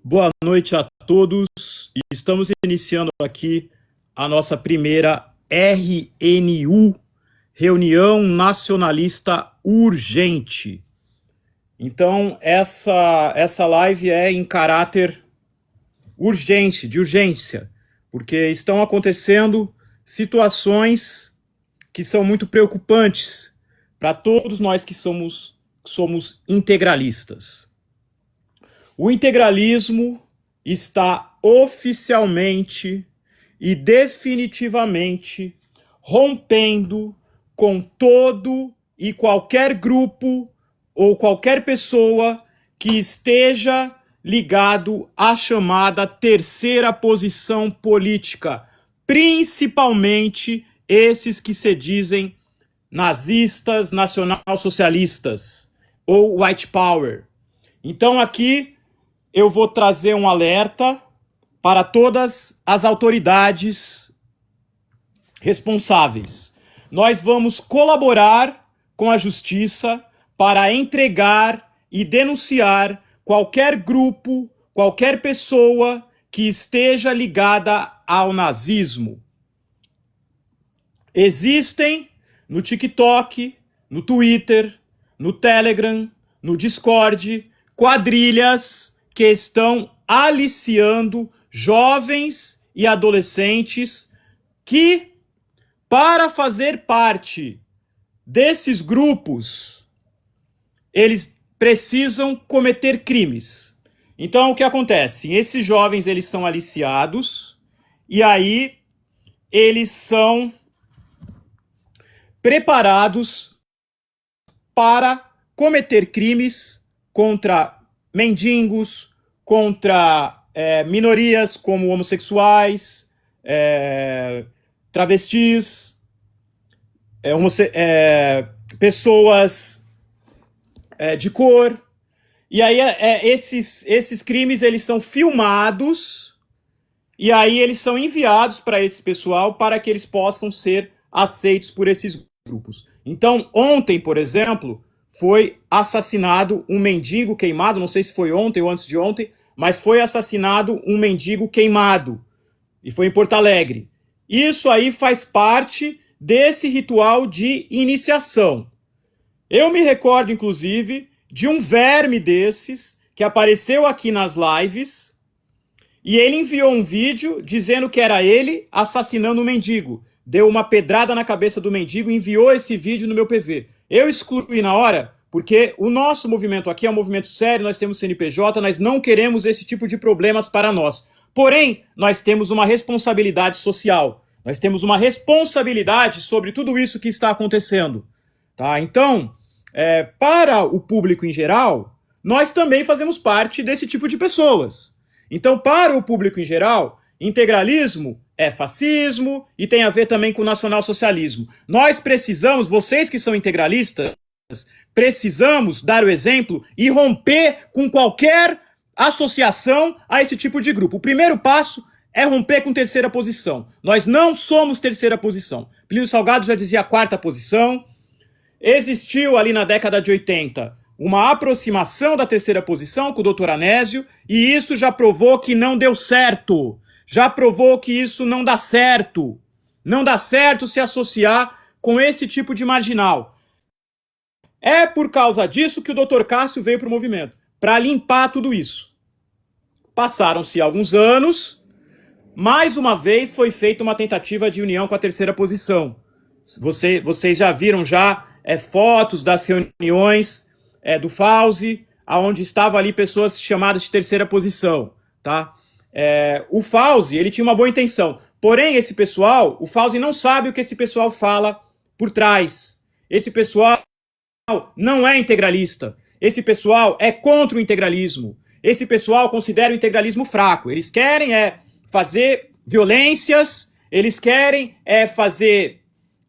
Boa noite a todos. Estamos iniciando aqui a nossa primeira RNU, Reunião Nacionalista Urgente. Então, essa live é em caráter urgente, de urgência, porque estão acontecendo situações que são muito preocupantes para todos nós que somos integralistas. O integralismo está oficialmente e definitivamente rompendo com todo e qualquer grupo ou qualquer pessoa que esteja ligado à chamada terceira posição política, principalmente esses que se dizem nazistas, nacional-socialistas ou white power. Então aqui eu vou trazer um alerta para todas as autoridades responsáveis. Nós vamos colaborar com a justiça para entregar e denunciar qualquer grupo, qualquer pessoa que esteja ligada ao nazismo. Existem no TikTok, no Twitter, no Telegram, no Discord, quadrilhas que estão aliciando jovens e adolescentes que, para fazer parte desses grupos, eles precisam cometer crimes. Então, o que acontece? Esses jovens, eles são aliciados e aí eles são preparados para cometer crimes contra mendigos, contra minorias como homossexuais, travestis, pessoas de cor. E aí esses crimes eles são filmados e aí eles são enviados para esse pessoal para que eles possam ser aceitos por esses grupos. Então, ontem, por exemplo, foi assassinado um mendigo queimado, não sei se foi ontem ou antes de ontem, mas foi assassinado um mendigo queimado, e foi em Porto Alegre. Isso aí faz parte desse ritual de iniciação. Eu me recordo, inclusive, de um verme desses que apareceu aqui nas lives, e ele enviou um vídeo dizendo que era ele assassinando um mendigo. Deu uma pedrada na cabeça do mendigo e enviou esse vídeo no meu PV. Eu excluí na hora, porque o nosso movimento aqui é um movimento sério, nós temos CNPJ, nós não queremos esse tipo de problemas para nós. Porém, nós temos uma responsabilidade social, nós temos uma responsabilidade sobre tudo isso que está acontecendo. Tá? Então, para o público em geral, nós também fazemos parte desse tipo de pessoas. Então, para o público em geral, integralismo é fascismo e tem a ver também com o nacionalsocialismo. Nós precisamos, vocês que são integralistas, precisamos dar o exemplo e romper com qualquer associação a esse tipo de grupo. O primeiro passo é romper com terceira posição. Nós não somos terceira posição. Plínio Salgado já dizia quarta posição. Existiu ali na década de 80 uma aproximação da terceira posição com o Dr. Anésio e isso já provou que não deu certo. Já provou que isso não dá certo. Não dá certo se associar com esse tipo de marginal. É por causa disso que o Dr. Cássio veio para o movimento, para limpar tudo isso. Passaram-se alguns anos, mais uma vez foi feita uma tentativa de união com a terceira posição. Vocês já viram fotos das reuniões do Fauzi, onde estavam ali pessoas chamadas de terceira posição, tá? O Fauzi, ele tinha uma boa intenção. Porém, esse pessoal, o Fauzi não sabe o que esse pessoal fala por trás. Esse pessoal não é integralista. Esse pessoal é contra o integralismo. Esse pessoal considera o integralismo fraco. Eles querem fazer violências, eles querem fazer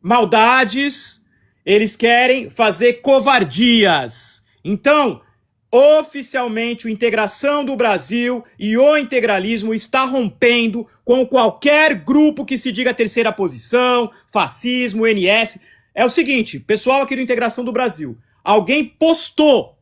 maldades, eles querem fazer covardias. Então, oficialmente, a integração do Brasil e o integralismo está rompendo com qualquer grupo que se diga terceira posição, fascismo, NS. É o seguinte, pessoal aqui do Integração do Brasil, alguém postou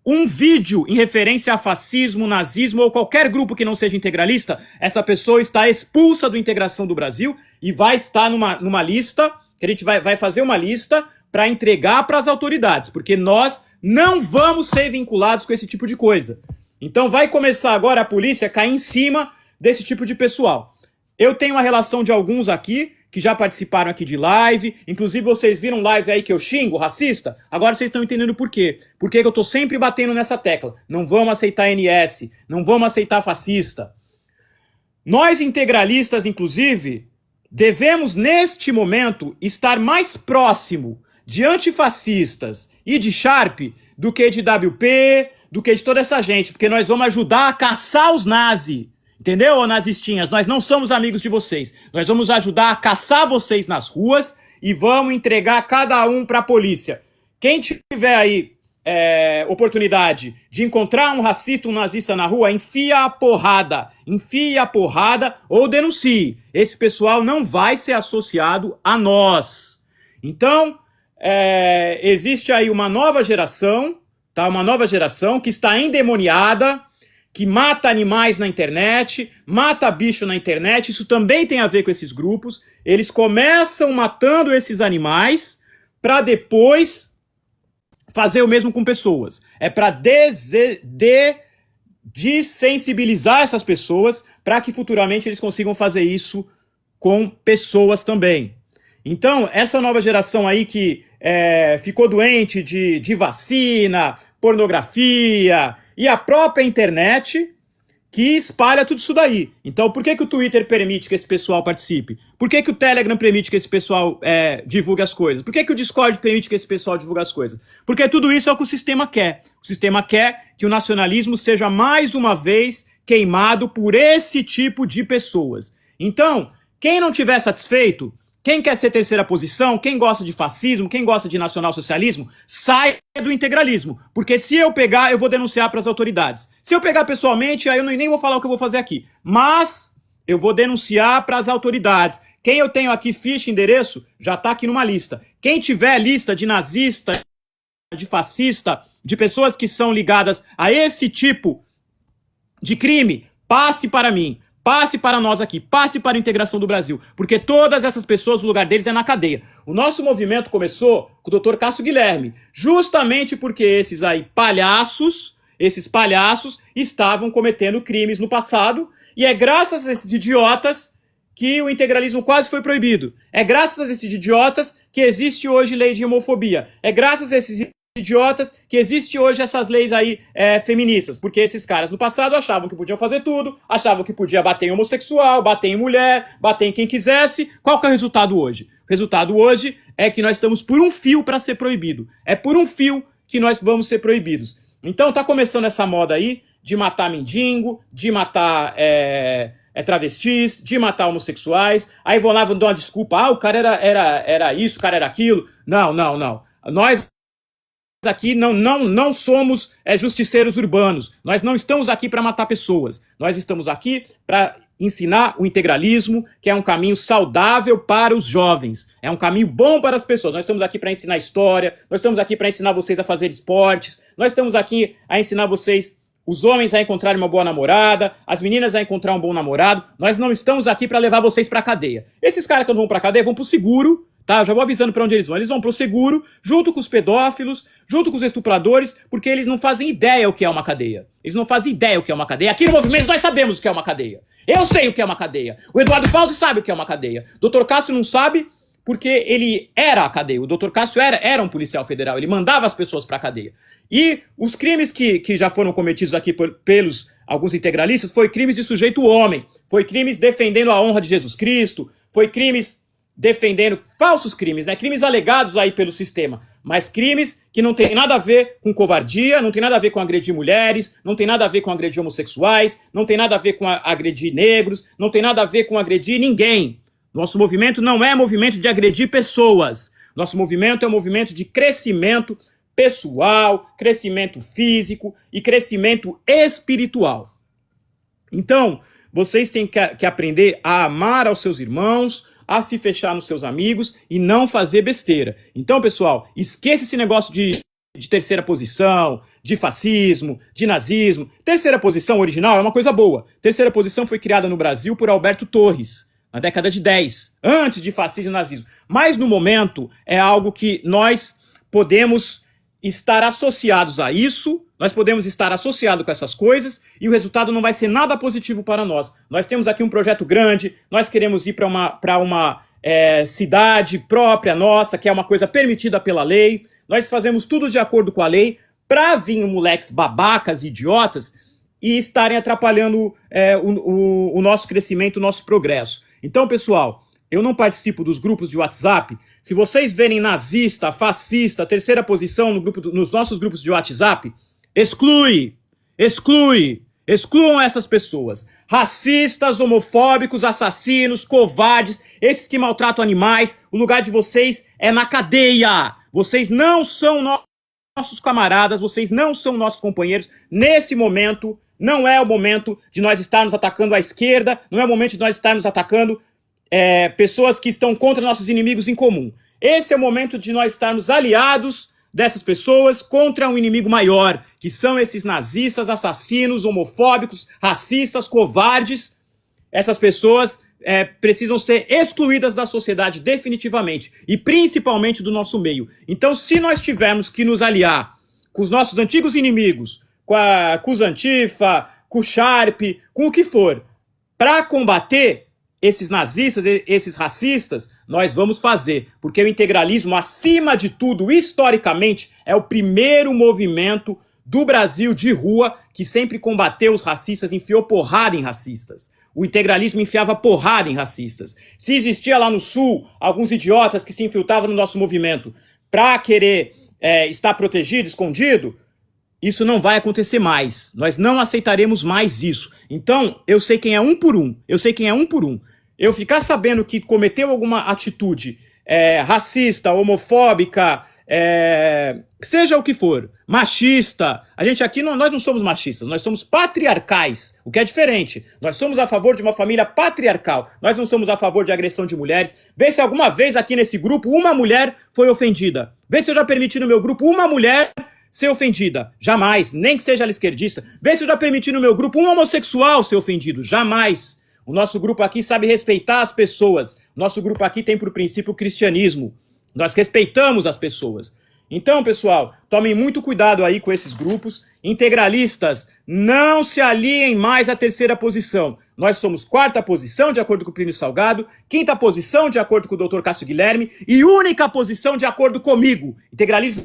um vídeo em referência a fascismo, nazismo ou qualquer grupo que não seja integralista, essa pessoa está expulsa do Integração do Brasil e vai estar numa lista, que a gente vai fazer uma lista para entregar para as autoridades, porque nós não vamos ser vinculados com esse tipo de coisa. Então vai começar agora a polícia a cair em cima desse tipo de pessoal. Eu tenho uma relação de alguns aqui, que já participaram aqui de live, inclusive vocês viram live aí que eu xingo, racista, agora vocês estão entendendo por quê. Por que eu tô sempre batendo nessa tecla. Não vamos aceitar NS, não vamos aceitar fascista. Nós integralistas, inclusive, devemos neste momento estar mais próximo de antifascistas e de Sharp do que de WP, do que de toda essa gente, porque nós vamos ajudar a caçar os nazis. Entendeu, ô nazistinhas? Nós não somos amigos de vocês. Nós vamos ajudar a caçar vocês nas ruas e vamos entregar cada um para a polícia. Quem tiver aí oportunidade de encontrar um racista, um nazista na rua, enfia a porrada ou denuncie. Esse pessoal não vai ser associado a nós. Então, existe aí uma nova geração, tá? Uma nova geração que está endemoniada, que mata animais na internet, mata bicho na internet, isso também tem a ver com esses grupos. Eles começam matando esses animais para depois fazer o mesmo com pessoas. É para desensibilizar essas pessoas para que futuramente eles consigam fazer isso com pessoas também. Então, essa nova geração aí que ficou doente de vacina, pornografia e a própria internet que espalha tudo isso daí. Então, por que o Twitter permite que esse pessoal participe? Por que o Telegram permite que esse pessoal divulgue as coisas? Por que o Discord permite que esse pessoal divulgue as coisas? Porque tudo isso é o que o sistema quer. O sistema quer que o nacionalismo seja mais uma vez queimado por esse tipo de pessoas. Então, quem não tiver satisfeito, quem quer ser terceira posição, quem gosta de fascismo, quem gosta de nacionalsocialismo, sai do integralismo. Porque se eu pegar, eu vou denunciar para as autoridades. Se eu pegar pessoalmente, aí eu nem vou falar o que eu vou fazer aqui. Mas eu vou denunciar para as autoridades. Quem eu tenho aqui ficha, endereço, já está aqui numa lista. Quem tiver lista de nazista, de fascista, de pessoas que são ligadas a esse tipo de crime, passe para mim. Passe para nós aqui, passe para a Integração do Brasil, porque todas essas pessoas, o lugar deles é na cadeia. O nosso movimento começou com o Dr. Cássio Guilherme, justamente porque esses palhaços estavam cometendo crimes no passado, e é graças a esses idiotas que o integralismo quase foi proibido. É graças a esses idiotas que existe hoje lei de homofobia. É graças a esses idiotas que existe hoje essas leis aí feministas, porque esses caras no passado achavam que podiam fazer tudo, achavam que podia bater em homossexual, bater em mulher, bater em quem quisesse. Qual que é o resultado hoje? O resultado hoje é que nós estamos por um fio para ser proibido. É por um fio que nós vamos ser proibidos. Então tá começando essa moda aí de matar mendigo, de matar travestis, de matar homossexuais. Aí vão lá, vão dar uma desculpa, o cara era isso, o cara era aquilo. Não. Nós aqui não somos justiceiros urbanos. Nós não estamos aqui para matar pessoas. Nós estamos aqui para ensinar o integralismo, que é um caminho saudável para os jovens. É um caminho bom para as pessoas. Nós estamos aqui para ensinar história, nós estamos aqui para ensinar vocês a fazer esportes, nós estamos aqui a ensinar vocês, os homens, a encontrarem uma boa namorada, as meninas a encontrar um bom namorado. Nós não estamos aqui para levar vocês para a cadeia. Esses caras que não vão para a cadeia vão para o seguro, tá? Eu já vou avisando para onde eles vão. Eles vão pro seguro, junto com os pedófilos, junto com os estupradores, porque eles não fazem ideia o que é uma cadeia. Eles não fazem ideia o que é uma cadeia. Aqui no movimento nós sabemos o que é uma cadeia. Eu sei o que é uma cadeia. O Eduardo Fausto sabe o que é uma cadeia. O Dr. Cássio não sabe porque ele era a cadeia. O Dr. Cássio era um policial federal. Ele mandava as pessoas pra cadeia. E os crimes que já foram cometidos aqui pelos alguns integralistas foi crimes de sujeito homem. Foi crimes defendendo a honra de Jesus Cristo. Foi crimes defendendo falsos crimes, né? Crimes alegados aí pelo sistema, mas crimes que não tem nada a ver com covardia, não tem nada a ver com agredir mulheres, não tem nada a ver com agredir homossexuais, não tem nada a ver com agredir negros, não tem nada a ver com agredir ninguém. Nosso movimento não é movimento de agredir pessoas. Nosso movimento é um movimento de crescimento pessoal, crescimento físico e crescimento espiritual. Então, vocês têm que aprender a amar aos seus irmãos, a se fechar nos seus amigos e não fazer besteira. Então, pessoal, esqueça esse negócio de de terceira posição, de fascismo, de nazismo. Terceira posição original é uma coisa boa. Terceira posição foi criada no Brasil por Alberto Torres, na década de 10, antes de fascismo e nazismo. Mas, no momento, é algo que nós podemos estar associados a isso, nós podemos estar associados com essas coisas e o resultado não vai ser nada positivo para nós. Nós temos aqui um projeto grande, nós queremos ir para uma cidade própria nossa, que é uma coisa permitida pela lei, nós fazemos tudo de acordo com a lei, para vir moleques babacas, idiotas, e estarem atrapalhando o nosso crescimento, o nosso progresso. Então, pessoal, eu não participo dos grupos de WhatsApp. Se vocês verem nazista, fascista, terceira posição nos nossos grupos de WhatsApp, excluam essas pessoas. Racistas, homofóbicos, assassinos, covardes, esses que maltratam animais, o lugar de vocês é na cadeia. Vocês não são nossos camaradas, vocês não são nossos companheiros. Nesse momento, não é o momento de nós estarmos atacando a esquerda, não é o momento de nós estarmos atacando pessoas que estão contra nossos inimigos em comum. Esse é o momento de nós estarmos aliados dessas pessoas contra um inimigo maior, que são esses nazistas, assassinos, homofóbicos, racistas, covardes. Essas pessoas precisam ser excluídas da sociedade definitivamente, e principalmente do nosso meio. Então, se nós tivermos que nos aliar com os nossos antigos inimigos, com os Antifa, com o Sharp, com o que for, para combater esses nazistas, esses racistas, nós vamos fazer, porque o integralismo, acima de tudo, historicamente, é o primeiro movimento do Brasil de rua que sempre combateu os racistas, enfiou porrada em racistas. O integralismo enfiava porrada em racistas. Se existia lá no Sul alguns idiotas que se infiltravam no nosso movimento para querer estar protegido, escondido, isso não vai acontecer mais. Nós não aceitaremos mais isso. Então, eu sei quem é um por um. Eu ficar sabendo que cometeu alguma atitude racista, homofóbica, seja o que for, machista. A gente aqui, nós não somos machistas, nós somos patriarcais, o que é diferente. Nós somos a favor de uma família patriarcal, nós não somos a favor de agressão de mulheres. Vê se alguma vez aqui nesse grupo uma mulher foi ofendida. Vê se eu já permiti no meu grupo uma mulher ser ofendida. Jamais, nem que seja ela esquerdista. Vê se eu já permiti no meu grupo um homossexual ser ofendido. Jamais. O nosso grupo aqui sabe respeitar as pessoas. Nosso grupo aqui tem por princípio o cristianismo. Nós respeitamos as pessoas. Então, pessoal, tomem muito cuidado aí com esses grupos. Integralistas, não se aliem mais à terceira posição. Nós somos quarta posição, de acordo com o Plínio Salgado, quinta posição, de acordo com o Dr. Cássio Guilherme, e única posição, de acordo comigo. Integralismo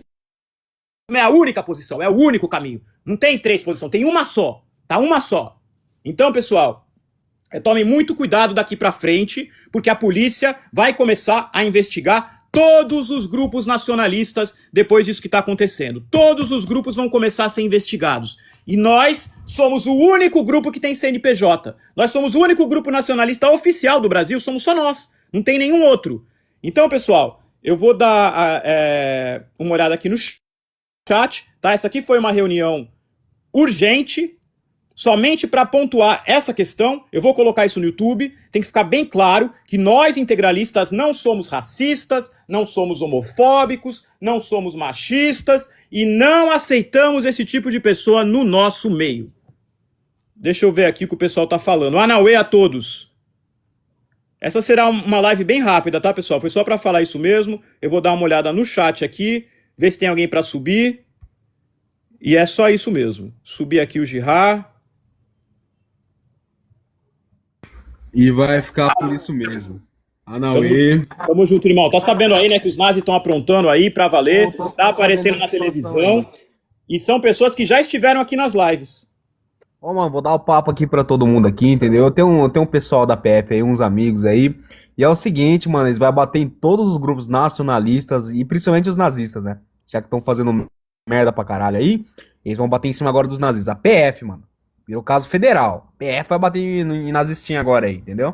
é a única posição, é o único caminho. Não tem três posições, tem uma só. Tá? Uma só. Então, pessoal, tomem muito cuidado daqui pra frente, porque a polícia vai começar a investigar todos os grupos nacionalistas depois disso que está acontecendo. Todos os grupos vão começar a ser investigados. E nós somos o único grupo que tem CNPJ. Nós somos o único grupo nacionalista oficial do Brasil, somos só nós. Não tem nenhum outro. Então, pessoal, eu vou dar uma olhada aqui no chat. Tá? Essa aqui foi uma reunião urgente, somente para pontuar essa questão. Eu vou colocar isso no YouTube. Tem que ficar bem claro que nós, integralistas, não somos racistas, não somos homofóbicos, não somos machistas e não aceitamos esse tipo de pessoa no nosso meio. Deixa eu ver aqui o que o pessoal tá falando. Anauê a todos. Essa será uma live bem rápida, tá, pessoal? Foi só para falar isso mesmo. Eu vou dar uma olhada no chat aqui, ver se tem alguém para subir. E é só isso mesmo. Subir aqui o Girard. E vai ficar por isso mesmo. Anauê. Tamo junto, irmão. Tá sabendo aí, né, que os nazis estão aprontando aí pra valer, tá aparecendo na televisão. E são pessoas que já estiveram aqui nas lives. Ô, mano, vou dar o papo aqui pra todo mundo aqui, entendeu? Eu tenho um pessoal da PF aí, uns amigos aí. E é o seguinte, mano, eles vão bater em todos os grupos nacionalistas e principalmente os nazistas, né? Já que estão fazendo merda pra caralho aí, eles vão bater em cima agora dos nazistas. A PF, mano. Virou caso federal. PF vai bater em nazistinha agora aí, entendeu?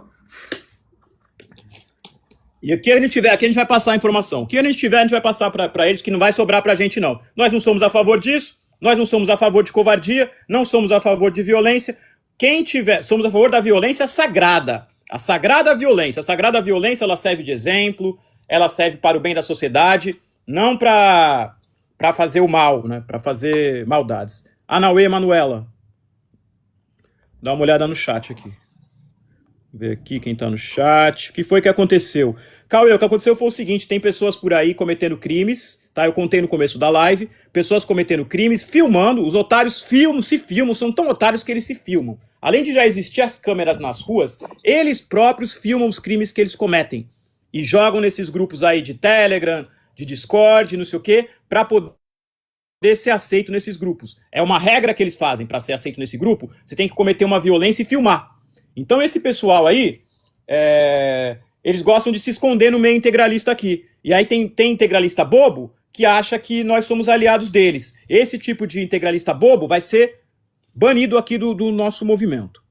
E o que a gente tiver aqui, a gente vai passar a informação. O que a gente tiver, a gente vai passar pra eles, que não vai sobrar pra gente, não. Nós não somos a favor disso, nós não somos a favor de covardia, não somos a favor de violência. Quem tiver, somos a favor da violência sagrada. A sagrada violência. A sagrada violência, ela serve de exemplo, ela serve para o bem da sociedade, não pra para fazer o mal, né? Para fazer maldades. Anauê, Manuela. Dá uma olhada no chat aqui. Ver aqui quem tá no chat. O que foi que aconteceu? Cauê, o que aconteceu foi o seguinte, tem pessoas por aí cometendo crimes, tá? Eu contei no começo da live, pessoas cometendo crimes, filmando, os otários se filmam, são tão otários que eles se filmam. Além de já existir as câmeras nas ruas, eles próprios filmam os crimes que eles cometem. E jogam nesses grupos aí de Telegram, de Discord, não sei o quê, pra poder ser aceito nesses grupos. É uma regra que eles fazem para ser aceito nesse grupo, você tem que cometer uma violência e filmar. Então esse pessoal aí, eles gostam de se esconder no meio integralista aqui. E aí tem integralista bobo que acha que nós somos aliados deles. Esse tipo de integralista bobo vai ser banido aqui do nosso movimento.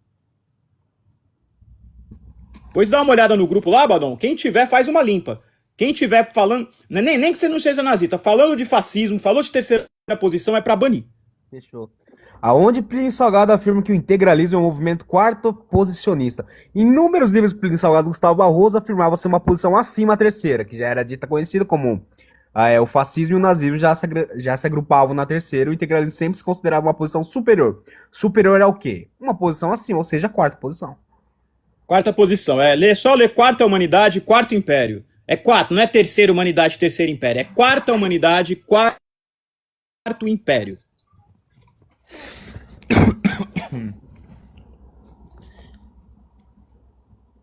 Pois dá uma olhada no grupo lá, Badon. Quem tiver, faz uma limpa. Quem tiver falando, nem que você não seja nazista, falando de fascismo, falou de terceira posição, é pra banir. Fechou. Aonde Plínio Salgado afirma que o integralismo é um movimento quarto posicionista. Em inúmeros livros de Plínio Salgado, Gustavo Barroso afirmava ser uma posição acima da terceira, que já era dita conhecida como o fascismo e o nazismo já se agrupavam na terceira, e o integralismo sempre se considerava uma posição superior. Superior é o quê? Uma posição acima, ou seja, a quarta posição. Quarta posição, só ler quarta humanidade, quarto império. É quatro, não é terceira humanidade, terceiro império. É quarta humanidade, quarto império.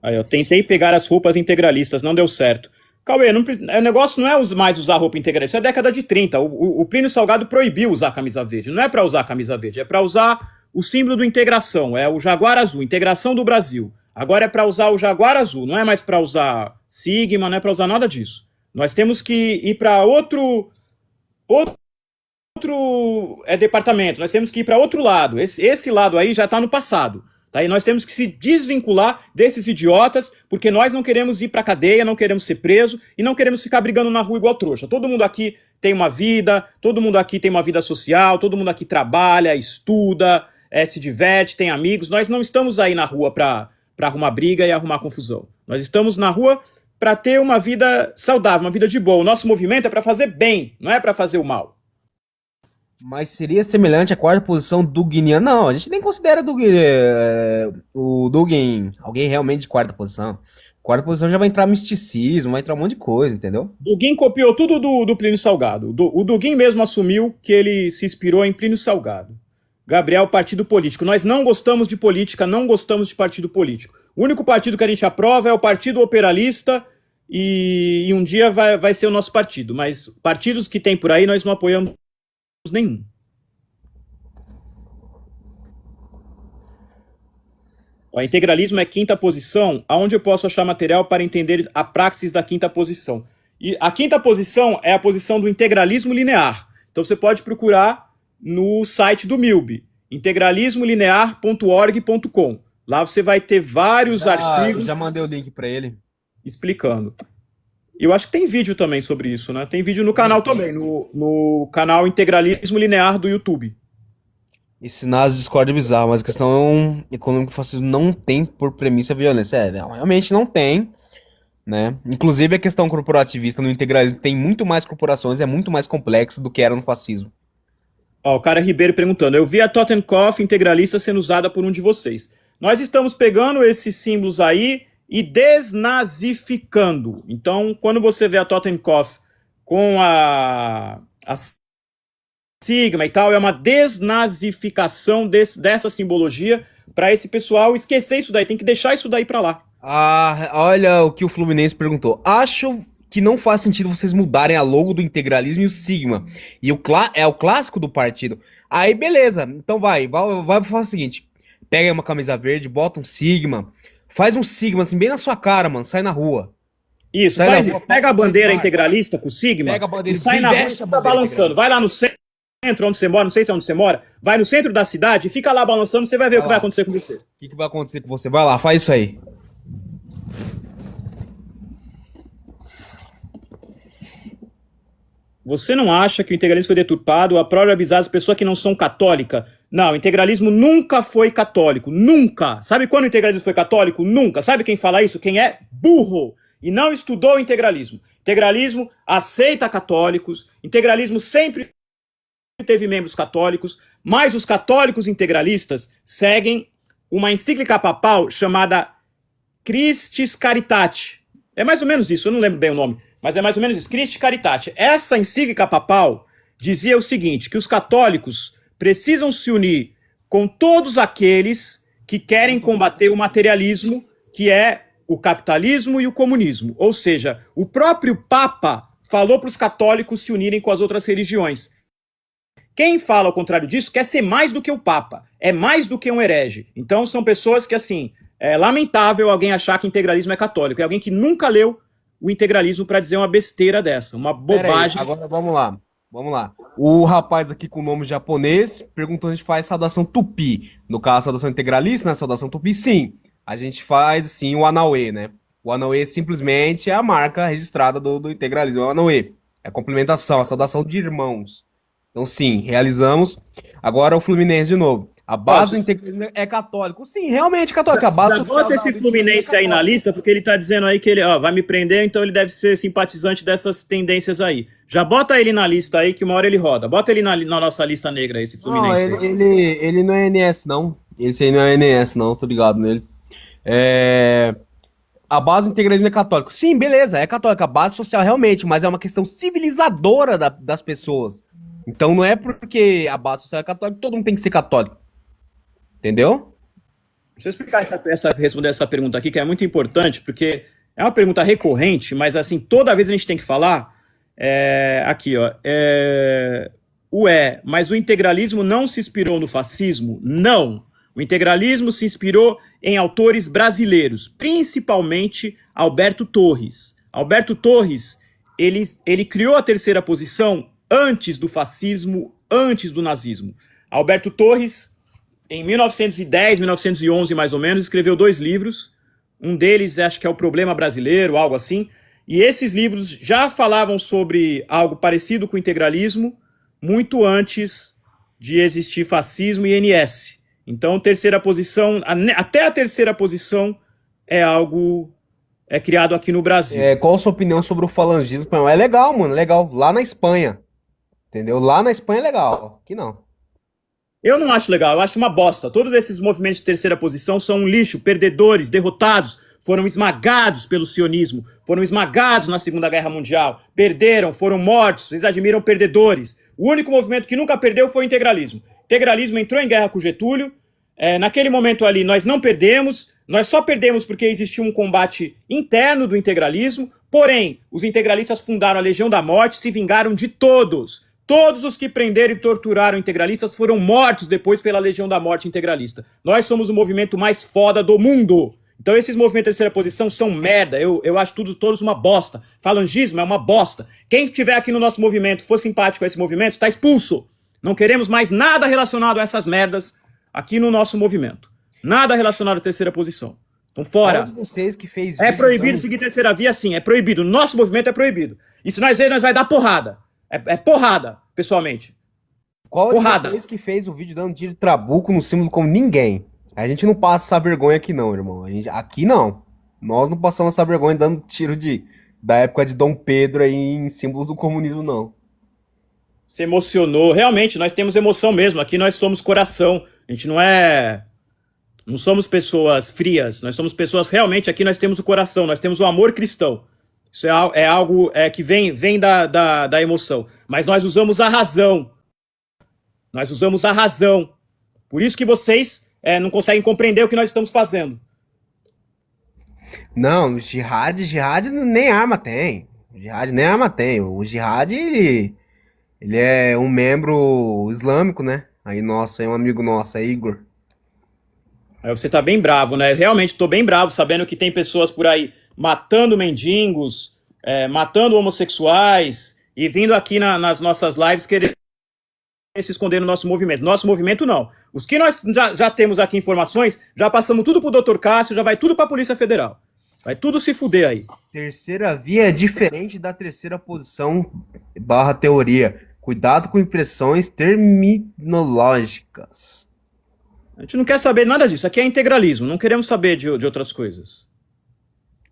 Aí, eu tentei pegar as roupas integralistas, não deu certo. Cauê, o negócio não é mais usar roupa integralista, é a década de 30. O Plínio Salgado proibiu usar camisa verde. Não é para usar camisa verde, é para usar o símbolo do integração, é o Jaguar Azul, integração do Brasil. Agora é para usar o Jaguar Azul, não é mais para usar Sigma, não é para usar nada disso. Nós temos que ir para outro departamento, nós temos que ir para outro lado. Esse lado aí já está no passado. Tá? E nós temos que se desvincular desses idiotas, porque nós não queremos ir para a cadeia, não queremos ser preso e não queremos ficar brigando na rua igual trouxa. Todo mundo aqui tem uma vida, todo mundo aqui tem uma vida social, todo mundo aqui trabalha, estuda, se diverte, tem amigos. Nós não estamos aí na rua para arrumar briga e arrumar confusão. Nós estamos na rua para ter uma vida saudável, uma vida de boa. O nosso movimento é para fazer bem, não é para fazer o mal. Mas seria semelhante à quarta posição duginiana? Não, a gente nem considera o Dugin alguém realmente de quarta posição. Quarta posição já vai entrar misticismo, vai entrar um monte de coisa, entendeu? Dugin copiou tudo do Plínio Salgado. O Dugin mesmo assumiu que ele se inspirou em Plínio Salgado. Gabriel, partido político. Nós não gostamos de política, não gostamos de partido político. O único partido que a gente aprova é o Partido Operalista e um dia vai ser o nosso partido. Mas partidos que tem por aí nós não apoiamos nenhum. O integralismo é quinta posição, aonde eu posso achar material para entender a praxis da quinta posição. E a quinta posição é a posição do integralismo linear. Então você pode procurar no site do MILB, integralismolinear.org.com. Lá você vai ter vários artigos. Já mandei o link para ele. Explicando. Eu acho que tem vídeo também sobre isso, né? Tem vídeo no canal também, no canal Integralismo Linear do YouTube. Esse nazi discorda é bizarro, mas a questão econômica do fascismo não tem por premissa a violência. Não, realmente não tem, né? Inclusive a questão corporativista no integralismo tem muito mais corporações, é muito mais complexo do que era no fascismo. Ó, o cara Ribeiro perguntando, eu vi a Totenkopf integralista sendo usada por um de vocês. Nós estamos pegando esses símbolos aí e desnazificando. Então, quando você vê a Totenkopf com a Sigma e tal, é uma desnazificação dessa simbologia para esse pessoal esquecer isso daí, tem que deixar isso daí para lá. Olha o que o Fluminense perguntou. Acho que não faz sentido vocês mudarem a logo do integralismo e o Sigma. E é o clássico do partido. Aí, beleza. Então vai fazer o seguinte. Pega uma camisa verde, bota um Sigma, faz um Sigma assim, bem na sua cara, mano, sai na rua. Isso, pega a bandeira integralista com o Sigma e sai na rua e fica balançando. Vai lá no centro onde você mora, não sei se é onde você mora, vai no centro da cidade e fica lá balançando, você vai ver o que vai acontecer com você. O que vai acontecer com você? Vai lá, faz isso aí. Você não acha que o integralismo foi deturpado, a prole avisar as pessoas que não são católicas? Não, o integralismo nunca foi católico, nunca. Sabe quando o integralismo foi católico? Nunca. Sabe quem fala isso? Quem é burro. e não estudou o integralismo. Integralismo aceita católicos, integralismo sempre teve membros católicos, mas os católicos integralistas seguem uma encíclica papal chamada Christis Caritate. É mais ou menos isso, eu não lembro bem o nome, mas é mais ou menos isso, Christi Caritate. Essa encíclica papal dizia o seguinte, que os católicos precisam se unir com todos aqueles que querem combater o materialismo, que é o capitalismo e o comunismo. Ou seja, o próprio Papa falou para os católicos se unirem com as outras religiões. Quem fala ao contrário disso quer ser mais do que o Papa, é mais do que um herege. Então são pessoas que, assim, é lamentável alguém achar que integralismo é católico. É alguém que nunca leu o integralismo para dizer uma besteira dessa, uma bobagem. Pera aí, agora vamos lá. Vamos lá. O rapaz aqui com o nome japonês perguntou se a gente faz saudação tupi. No caso, saudação integralista, né? Saudação tupi, sim. A gente faz, sim, o Anauê, né? O Anauê simplesmente é a marca registrada do integralismo. É o Anauê. É a complementação, a saudação de irmãos. Então, sim, realizamos. Agora o Fluminense de novo. A base do integralismo é católico. Sim, realmente católico. A base Já bota esse Fluminense aí na lista, porque ele tá dizendo aí que ele vai me prender, então ele deve ser simpatizante dessas tendências aí. Já bota ele na lista aí, que uma hora ele roda. Bota ele na nossa lista negra, esse Fluminense. Não, ele não é NS, não. Esse aí não é NS, não. Tô ligado nele. A base do integralismo é católico. Sim, beleza, é católica. A base social realmente, mas é uma questão civilizadora das pessoas. Então não é porque a base social é católica que todo mundo tem que ser católico. Entendeu? Deixa eu explicar responder essa pergunta aqui, que é muito importante, porque é uma pergunta recorrente, mas assim, toda vez a gente tem que falar, aqui, ó, mas o integralismo não se inspirou no fascismo? Não. O integralismo se inspirou em autores brasileiros, principalmente Alberto Torres. Alberto Torres, ele criou a terceira posição antes do fascismo, antes do nazismo. Alberto Torres, em 1910, 1911 mais ou menos, escreveu 2 livros. Um deles acho que é O Problema Brasileiro, algo assim. E esses livros já falavam sobre algo parecido com o integralismo, muito antes de existir fascismo e NS. Então, terceira posição, até a terceira posição é algo criado aqui no Brasil. Qual a sua opinião sobre o falangismo espanhol? É legal, mano, legal. Lá na Espanha. Entendeu? Lá na Espanha é legal. Aqui não. Eu não acho legal, eu acho uma bosta. Todos esses movimentos de terceira posição são um lixo, perdedores, derrotados, foram esmagados pelo sionismo, foram esmagados na Segunda Guerra Mundial, perderam, foram mortos, vocês admiram perdedores. O único movimento que nunca perdeu foi o integralismo. O integralismo entrou em guerra com Getúlio, naquele momento ali nós não perdemos, nós só perdemos porque existia um combate interno do integralismo, porém, os integralistas fundaram a Legião da Morte, se vingaram de todos. Todos os que prenderam e torturaram integralistas foram mortos depois pela Legião da Morte integralista. Nós somos o movimento mais foda do mundo. Então esses movimentos de terceira posição são merda. Eu acho todos uma bosta. Falangismo é uma bosta. Quem estiver aqui no nosso movimento, for simpático a esse movimento, está expulso. Não queremos mais nada relacionado a essas merdas aqui no nosso movimento. Nada relacionado à terceira posição. Então fora. Vocês que fez é proibido seguir terceira via, sim. É proibido. No nosso movimento é proibido. E se nós vermos, nós vai dar porrada. É porrada, pessoalmente. Qual de vocês que fez o vídeo dando tiro de trabuco no símbolo como ninguém? A gente não passa essa vergonha aqui não, irmão. Aqui não. Nós não passamos essa vergonha dando tiro da época de Dom Pedro aí em símbolo do comunismo, não. Se emocionou. Realmente, nós temos emoção mesmo. Aqui nós somos coração. A gente não somos pessoas frias. Nós somos pessoas realmente, aqui nós temos o coração. Nós temos o amor cristão. Isso é algo que vem da emoção. Mas nós usamos a razão. Nós usamos a razão. Por isso que vocês não conseguem compreender o que nós estamos fazendo. Não, o jihad nem arma tem. O jihad nem arma tem. O jihad, ele é um membro islâmico, né? Aí nosso, é um amigo nosso, é Igor. Aí você tá bem bravo, né? Realmente tô bem bravo, sabendo que tem pessoas por aí matando mendigos, matando homossexuais e vindo aqui nas nossas lives querer se esconder no nosso movimento. Nosso movimento não. Os que nós já temos aqui informações, já passamos tudo pro Dr. Cássio, já vai tudo pra Polícia Federal. Vai tudo se fuder aí. Terceira via é diferente da terceira posição / teoria. Cuidado com impressões terminológicas. A gente não quer saber nada disso. Aqui é integralismo. Não queremos saber de outras coisas.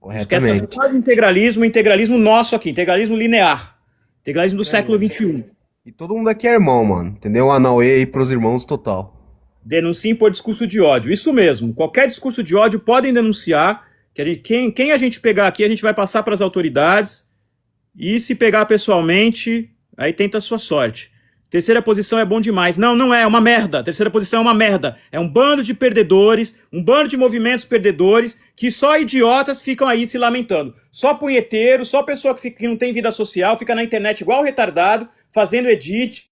Isso que é essa Corretamente. forma de integralismo, integralismo nosso aqui, integralismo linear. Integralismo do século XXI. E todo mundo aqui é irmão, mano. Entendeu? Anauê aí pros irmãos total. Denunciem por discurso de ódio. Isso mesmo. Qualquer discurso de ódio podem denunciar. Quem a gente pegar aqui, a gente vai passar para as autoridades. E se pegar pessoalmente, aí tenta a sua sorte. Terceira posição é bom demais. Não, não é uma merda. Terceira posição é uma merda. É um bando de perdedores, um bando de movimentos perdedores, que só idiotas ficam aí se lamentando. Só punheteiro, só pessoa que não tem vida social, fica na internet igual retardado, fazendo edit.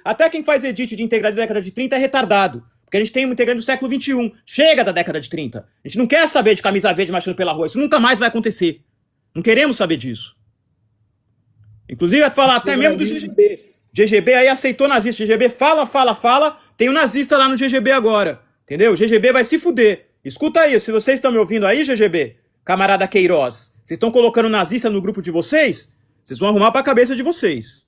Até quem faz edit de integralismo da década de 30 é retardado. Porque a gente tem um integralismo do século XXI. Chega da década de 30. A gente não quer saber de camisa verde marchando pela rua. Isso nunca mais vai acontecer. Não queremos saber disso. Inclusive, vai falar até mesmo do GGB. GGB aí aceitou nazista. GGB fala. Tem um nazista lá no GGB agora. Entendeu? GGB vai se fuder. Escuta aí, se vocês estão me ouvindo aí, GGB, camarada Queiroz, vocês estão colocando nazista no grupo de vocês? Vocês vão arrumar pra cabeça de vocês.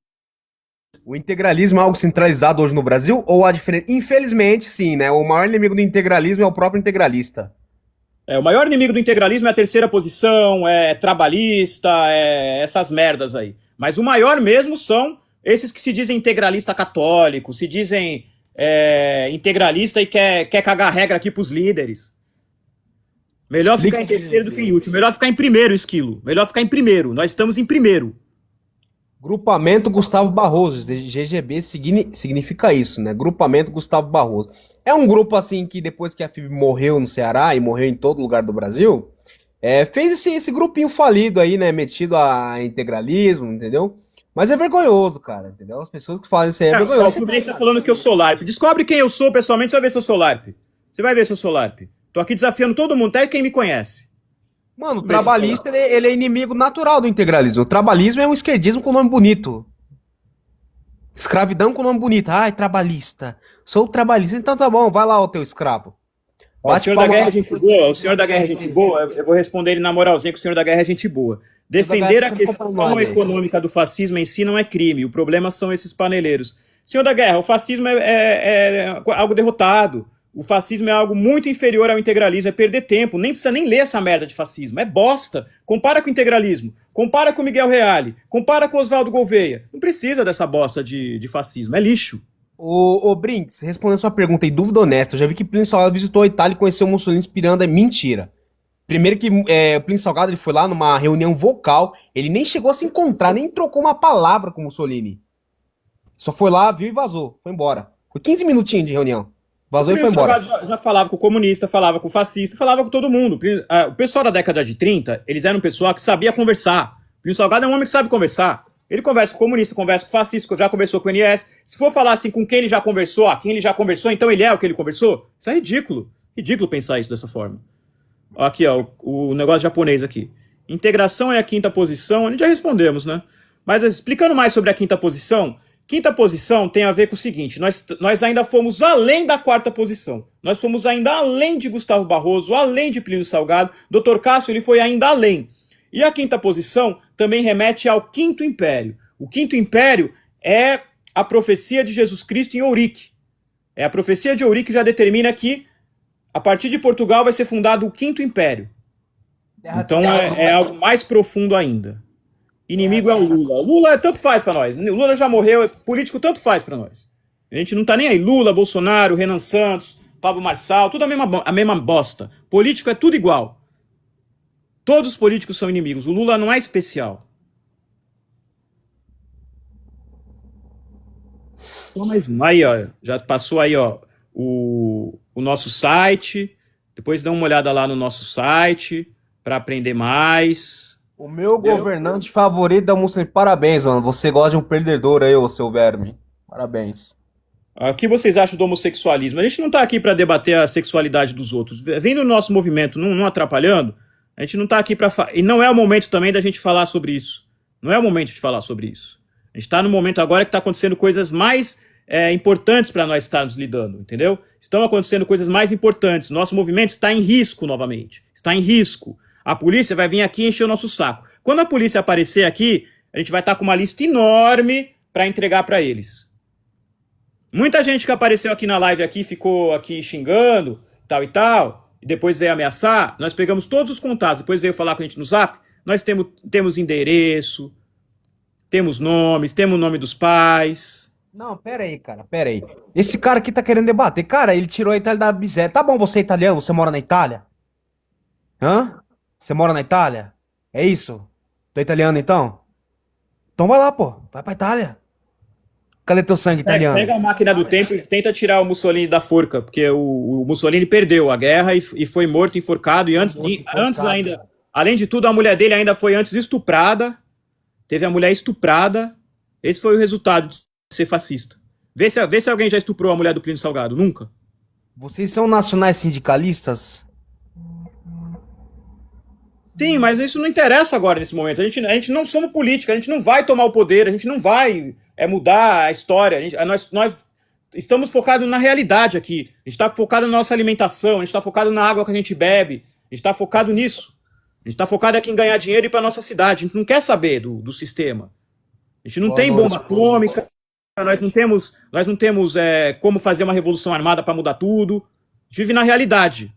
O integralismo é algo centralizado hoje no Brasil? Ou há diferença? Infelizmente, sim, né? O maior inimigo do integralismo é o próprio integralista. O maior inimigo do integralismo é a terceira posição, é trabalhista, é essas merdas aí. Mas o maior mesmo são esses que se dizem integralista católico, se dizem integralista e quer cagar regra aqui pros líderes. Melhor ficar em terceiro do que em último. Melhor ficar em primeiro, Esquilo. Melhor ficar em primeiro. Nós estamos em primeiro. Grupamento Gustavo Barroso, GGB significa isso, né? Grupamento Gustavo Barroso. É um grupo assim que depois que a FIB morreu no Ceará e morreu em todo lugar do Brasil, fez esse grupinho falido aí, né? Metido a integralismo, entendeu? Mas é vergonhoso, cara, entendeu? As pessoas que fazem isso aí é vergonhoso. O Fluminense tá falando que eu sou LARP. Descobre quem eu sou pessoalmente, você vai ver se eu sou LARP. Você vai ver se eu sou LARP. Tô aqui desafiando todo mundo, até quem me conhece. Mano, o trabalhista, ele é inimigo natural do integralismo. O trabalhismo é um esquerdismo com nome bonito. Escravidão com nome bonito. Ai, trabalhista. Sou trabalhista. Então tá bom, vai lá o teu escravo. O senhor da guerra é gente boa, o senhor da guerra é gente boa, eu vou responder ele na moralzinha que o senhor da guerra é gente boa. Defender a questão econômica do fascismo em si não é crime, o problema são esses paneleiros. Senhor da guerra, o fascismo é algo derrotado. O fascismo é algo muito inferior ao integralismo, é perder tempo, nem precisa nem ler essa merda de fascismo, é bosta. Compara com o integralismo, compara com o Miguel Reale, compara com o Oswaldo Gouveia. Não precisa dessa bosta de fascismo, é lixo. Ô Brinks, respondendo a sua pergunta aí, dúvida honesta, eu já vi que Plínio Salgado visitou a Itália e conheceu Mussolini inspirando, é mentira. Primeiro que o Plínio Salgado ele foi lá numa reunião vocal, ele nem chegou a se encontrar, nem trocou uma palavra com Mussolini. Só foi lá, viu e vazou, foi embora. Foi 15 minutinhos de reunião. Vazou e foi embora. Já falava com o comunista, falava com o fascista, falava com todo mundo. O pessoal da década de 30, eles eram um pessoal que sabia conversar. O Plínio Salgado é um homem que sabe conversar. Ele conversa com o comunista, conversa com o fascista, já conversou com o NS. Se for falar assim com quem ele já conversou, quem ele já conversou, então ele é o que ele conversou? Isso é ridículo. Ridículo pensar isso dessa forma. Aqui, ó, o negócio japonês aqui. Integração é a quinta posição, a gente já respondemos, né? Mas explicando mais sobre a quinta posição tem a ver com o seguinte, nós ainda fomos além da quarta posição. Nós fomos ainda além de Gustavo Barroso, além de Plínio Salgado. Dr. Cássio, ele foi ainda além. E a quinta posição também remete ao Quinto Império. O Quinto Império é a profecia de Jesus Cristo em Ourique. A profecia de Ourique já determina que, a partir de Portugal, vai ser fundado o Quinto Império. Então é algo mais profundo ainda. Inimigo é o Lula. Lula tanto faz pra nós. Lula já morreu, político tanto faz pra nós. A gente não tá nem aí. Lula, Bolsonaro, Renan Santos, Pablo Marçal, tudo a mesma bosta. Político é tudo igual. Todos os políticos são inimigos. O Lula não é especial. Só mais um. Aí, ó. Já passou aí, ó, o nosso site. Depois dá uma olhada lá no nosso site para aprender mais. O meu governante favorito da Mussolini. Parabéns, mano. Você gosta de um perdedor aí, ô seu verme. Parabéns. O que vocês acham do homossexualismo? A gente não tá aqui para debater a sexualidade dos outros. Vendo o nosso movimento não atrapalhando, a gente não tá aqui para... E não é o momento também da gente falar sobre isso. Não é o momento de falar sobre isso. A gente tá no momento agora que tá acontecendo coisas mais importantes para nós estarmos lidando, entendeu? Estão acontecendo coisas mais importantes. Nosso movimento está em risco novamente. Está em risco. A polícia vai vir aqui e encher o nosso saco. Quando a polícia aparecer aqui, a gente vai estar com uma lista enorme para entregar para eles. Muita gente que apareceu aqui na live aqui, ficou aqui xingando, tal e tal. e depois veio ameaçar, nós pegamos todos os contatos, depois veio falar com a gente no Zap, nós temos endereço, temos nomes, temos o nome dos pais. Não, pera aí, cara, pera aí. Esse cara aqui tá querendo debater. Cara, ele tirou a Itália da miséria. Tá bom, você é italiano, você mora na Itália? Hã? Você mora na Itália? É isso? Tu é italiano então? Então vai lá, pô. Vai pra Itália. Cadê teu sangue italiano? Pega a máquina do tempo e tenta tirar o Mussolini da forca, porque o Mussolini perdeu a guerra e foi morto, enforcado, e antes ainda, além de tudo, a mulher dele ainda foi antes estuprada, teve a mulher estuprada, esse foi o resultado de ser fascista. Vê se alguém já estuprou a mulher do Plínio Salgado, nunca. Vocês são nacionais sindicalistas? Sim, mas isso não interessa agora nesse momento. A gente não somos política, a gente não vai tomar o poder, a gente não vai mudar a história. Nós estamos focados na realidade aqui. A gente está focado na nossa alimentação, a gente está focado na água que a gente bebe, a gente está focado nisso. A gente está focado aqui em ganhar dinheiro e ir para nossa cidade. A gente não quer saber do sistema. A gente não tem bomba atômica, nós não temos como fazer uma revolução armada para mudar tudo. A gente vive na realidade.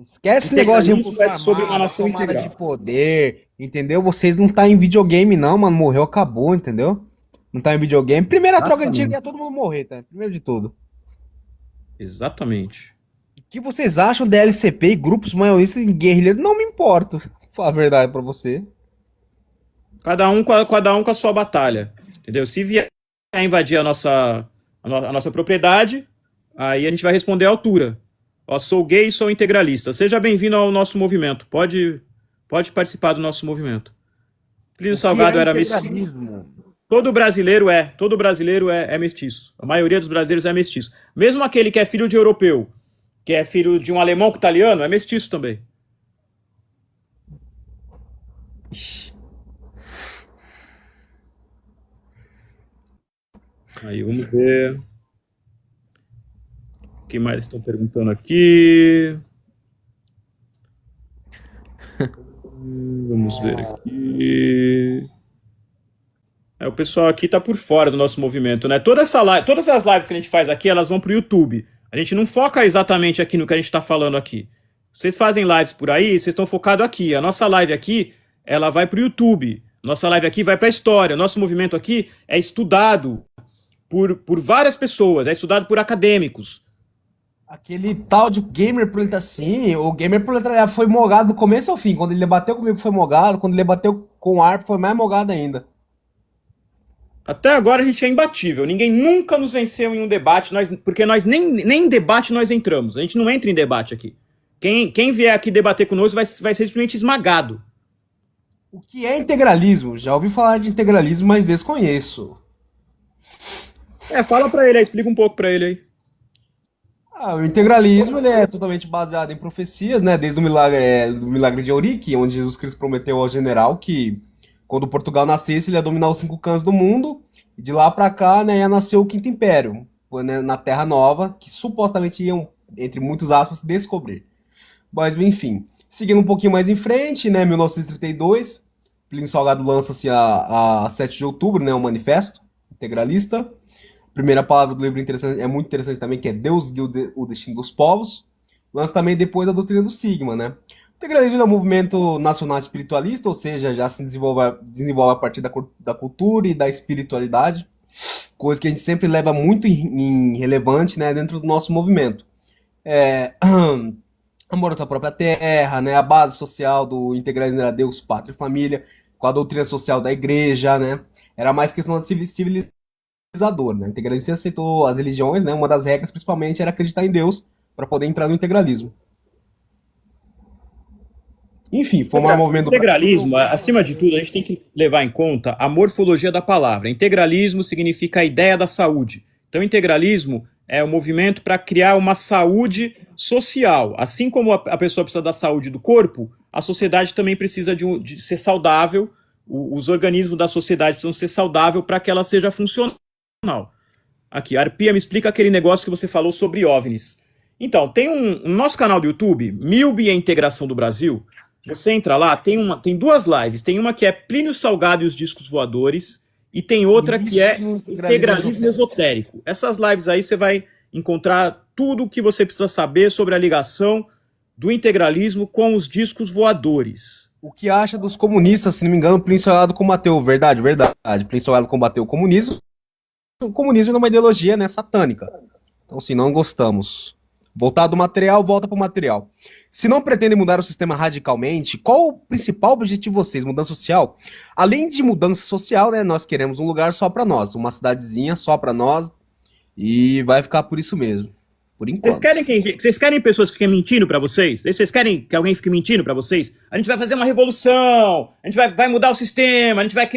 Esquece esse negócio de revolução sobre uma nação integral. de poder, entendeu? Vocês não tá em videogame não, mano. Morreu, acabou, entendeu? Não tá em videogame. Primeira troca de tiro que é todo mundo morrer, tá? Primeiro de tudo. Exatamente. O que vocês acham da LCP e grupos maioristas e guerrilheiros? Não me importo. Vou falar a verdade pra você. Cada um com a sua batalha. Entendeu? Se vier invadir a nossa propriedade, aí a gente vai responder à altura. Ó, sou gay e sou integralista. Seja bem-vindo ao nosso movimento. Pode participar do nosso movimento. Plínio Salgado era mestiço. Todo brasileiro é mestiço. A maioria dos brasileiros é mestiço. Mesmo aquele que é filho de europeu, que é filho de um alemão com italiano, é mestiço também. Aí, vamos ver. O que mais estão perguntando aqui? Vamos ver aqui. O pessoal aqui tá por fora do nosso movimento, né? Todas as lives que a gente faz aqui, elas vão pro YouTube. A gente não foca exatamente aqui no que a gente tá falando aqui. Vocês fazem lives por aí, vocês estão focados aqui. A nossa live aqui, ela vai pro YouTube. Nossa live aqui vai pra história. Nosso movimento aqui é estudado por várias pessoas, é estudado por acadêmicos. Aquele tal de gamer proletariado, assim, o gamer proletariado foi mogado do começo ao fim. Quando ele debateu comigo foi mogado, quando ele debateu com o ARP foi mais mogado ainda. Até agora a gente é imbatível, ninguém nunca nos venceu em um debate, porque nós nem em debate nós entramos, a gente não entra em debate aqui. Quem vier aqui debater conosco vai ser simplesmente esmagado. O que é integralismo? Já ouvi falar de integralismo, mas desconheço. Fala pra ele aí, explica um pouco pra ele aí. O integralismo ele é totalmente baseado em profecias, né? Desde o milagre de Eurique, onde Jesus Cristo prometeu ao general que quando Portugal nascesse, ele ia dominar os 5 cantos do mundo, e de lá pra cá, né, ia nascer o Quinto Império, né, na Terra Nova, que supostamente iam, entre muitos aspas, descobrir. Mas, enfim, seguindo um pouquinho mais em frente, né, 1932, Plínio Salgado lança-se a 7 de outubro, né, o Manifesto Integralista. A primeira palavra do livro é muito interessante também, que é Deus guia o destino dos povos. Lança também depois a doutrina do Sigma, né. O integralismo é um movimento nacional espiritualista, ou seja, já se desenvolve a partir da cultura e da espiritualidade, coisa que a gente sempre leva muito em relevante, né, dentro do nosso movimento. Amor à própria terra, né, a base social do integralismo era Deus, pátria e família, com a doutrina social da igreja, né, era mais questão civilizadora, né, o integralismo aceitou as religiões, né, uma das regras principalmente era acreditar em Deus para poder entrar no integralismo. Enfim, formar um movimento... Integralismo, acima de tudo, a gente tem que levar em conta a morfologia da palavra. Integralismo significa a ideia da saúde. Então, integralismo é um movimento para criar uma saúde social. Assim como a pessoa precisa da saúde do corpo, a sociedade também precisa de ser saudável, os organismos da sociedade precisam ser saudáveis para que ela seja funcional. Aqui, Arpia, me explica aquele negócio que você falou sobre OVNIs. Então, tem no nosso canal do YouTube, MILB e a Integração do Brasil. Você entra lá, tem 2 lives. Tem uma que é Plínio Salgado e os Discos Voadores, e tem outra que é Integralismo Esotérico. Essas lives aí você vai encontrar tudo o que você precisa saber sobre a ligação do integralismo com os discos voadores. O que acha dos comunistas, se não me engano, Plínio Salgado combateu, verdade, verdade. Plínio Salgado combateu o comunismo. O comunismo é uma ideologia, né, satânica. Então, se não gostamos. Voltar do material, volta para o material. Se não pretendem mudar o sistema radicalmente, qual o principal objetivo de vocês? Mudança social? Além de mudança social, né, nós queremos um lugar só para nós, uma cidadezinha só para nós, e vai ficar por isso mesmo. Por enquanto. Vocês querem pessoas que fiquem mentindo pra vocês? Vocês querem que alguém fique mentindo pra vocês? A gente vai fazer uma revolução, a gente vai mudar o sistema, a gente vai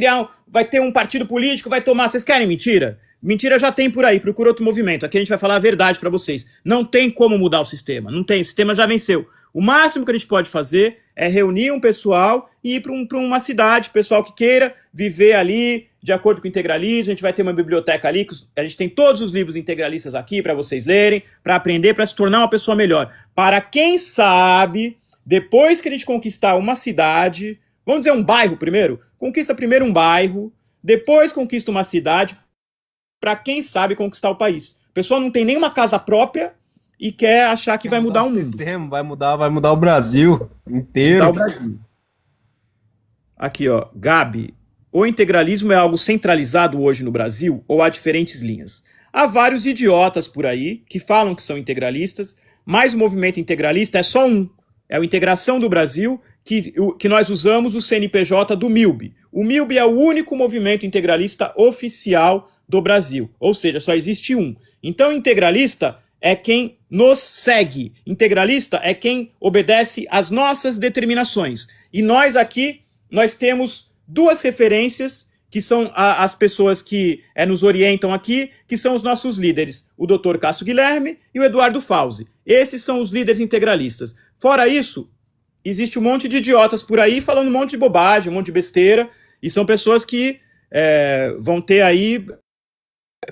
vai ter um partido político, vai tomar. Vocês querem mentira? Mentira já tem por aí, procura outro movimento. Aqui a gente vai falar a verdade pra vocês. Não tem como mudar o sistema, não tem, o sistema já venceu. O máximo que a gente pode fazer é reunir um pessoal e ir para uma cidade, pessoal que queira viver ali de acordo com o integralismo. A gente vai ter uma biblioteca ali, a gente tem todos os livros integralistas aqui para vocês lerem, para aprender, para se tornar uma pessoa melhor. Para quem sabe, depois que a gente conquistar uma cidade, vamos dizer um bairro primeiro, conquista primeiro um bairro, depois conquista uma cidade, para quem sabe conquistar o país. A pessoa não tem nenhuma casa própria e quer achar que vai mudar o mundo. Sistema, vai mudar o Brasil inteiro. Mudar o Brasil. Aqui, ó, Gabi. O integralismo é algo centralizado hoje no Brasil ou há diferentes linhas? Há vários idiotas por aí que falam que são integralistas, mas o movimento integralista é só um. É a Integração do Brasil, que nós usamos o CNPJ do MILB. O MILB é o único movimento integralista oficial do Brasil, ou seja, só existe um. Então, integralista é quem nos segue. Integralista é quem obedece às nossas determinações. E nós aqui, nós temos duas referências, que são as pessoas que nos orientam aqui, que são os nossos líderes, o Dr. Cássio Guilherme e o Eduardo Fauzi. Esses são os líderes integralistas. Fora isso, existe um monte de idiotas por aí falando um monte de bobagem, um monte de besteira, e são pessoas que vão ter aí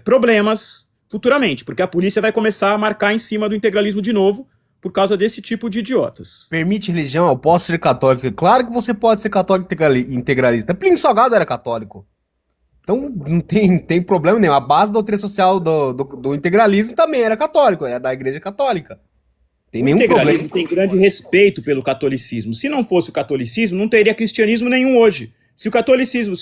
problemas futuramente, porque a polícia vai começar a marcar em cima do integralismo de novo por causa desse tipo de idiotas. Permite religião? Eu posso ser católico. Claro que você pode ser católico integralista. Plínio Salgado era católico. Então não tem problema nenhum. A base da doutrina social do integralismo também era católico, é da Igreja Católica. Tem nenhum problema. O integralismo tem grande respeito pelo catolicismo. Se não fosse o catolicismo, não teria cristianismo nenhum hoje. Se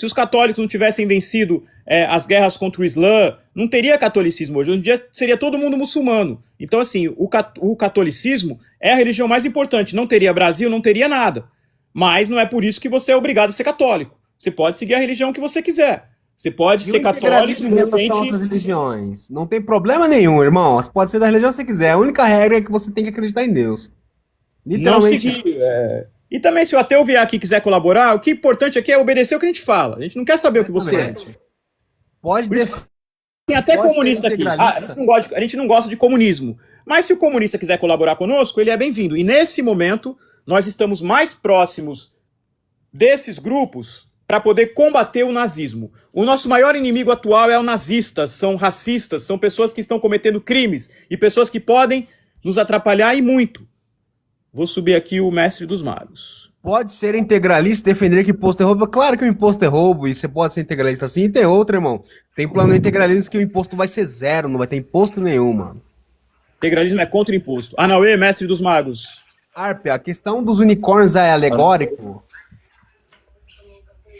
os católicos não tivessem vencido as guerras contra o Islã, não teria catolicismo hoje. Hoje em dia seria todo mundo muçulmano. Então, assim, o catolicismo é a religião mais importante. Não teria Brasil, não teria nada. Mas não é por isso que você é obrigado a ser católico. Você pode seguir a religião que você quiser. Você pode ser católico em relação a outras religiões. Não tem problema nenhum, irmão. Você pode ser da religião que você quiser. A única regra é que você tem que acreditar em Deus. Literalmente. Não seguir, E também, se o ateu vier aqui e quiser colaborar, o que é importante aqui é obedecer o que a gente fala. A gente não quer saber o que você é. Tem até comunista aqui. A gente não gosta de comunismo. Mas se o comunista quiser colaborar conosco, ele é bem-vindo. E nesse momento, nós estamos mais próximos desses grupos para poder combater o nazismo. O nosso maior inimigo atual é o nazista, são racistas, são pessoas que estão cometendo crimes e pessoas que podem nos atrapalhar e muito. Vou subir aqui o mestre dos magos. Pode ser integralista e defender que imposto é roubo? Claro que o imposto é roubo e você pode ser integralista assim. E tem outro, irmão. Tem plano integralismo que o imposto vai ser zero, não vai ter imposto nenhum, mano. Integralismo é contra o imposto. Anauê, mestre dos magos. Arpe, a questão dos unicórnios é alegórico?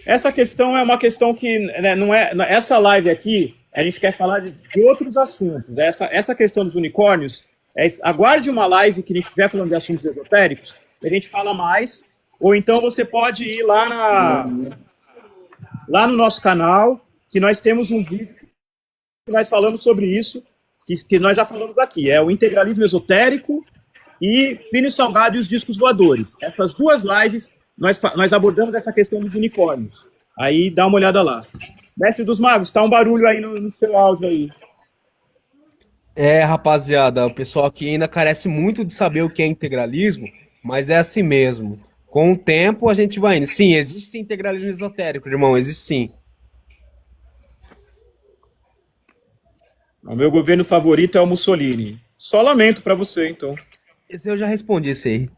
Essa questão é uma questão que não é... Essa live aqui, a gente quer falar de outros assuntos. Essa questão dos unicórnios, aguarde uma live que a gente estiver falando de assuntos esotéricos, a gente fala mais, ou então você pode ir lá no nosso canal, que nós temos um vídeo que nós falamos sobre isso, que nós já falamos aqui, é o integralismo esotérico e Plínio Salgado e os discos voadores. Essas duas lives, nós abordamos essa questão dos unicórnios. Aí dá uma olhada lá. Mestre dos magos, tá um barulho aí no seu áudio aí. Rapaziada, o pessoal aqui ainda carece muito de saber o que é integralismo, mas é assim mesmo. Com o tempo a gente vai indo. Sim, existe sim integralismo esotérico, irmão, existe sim. O meu governo favorito é o Mussolini. Só lamento pra você, então. Esse eu já respondi, esse aí.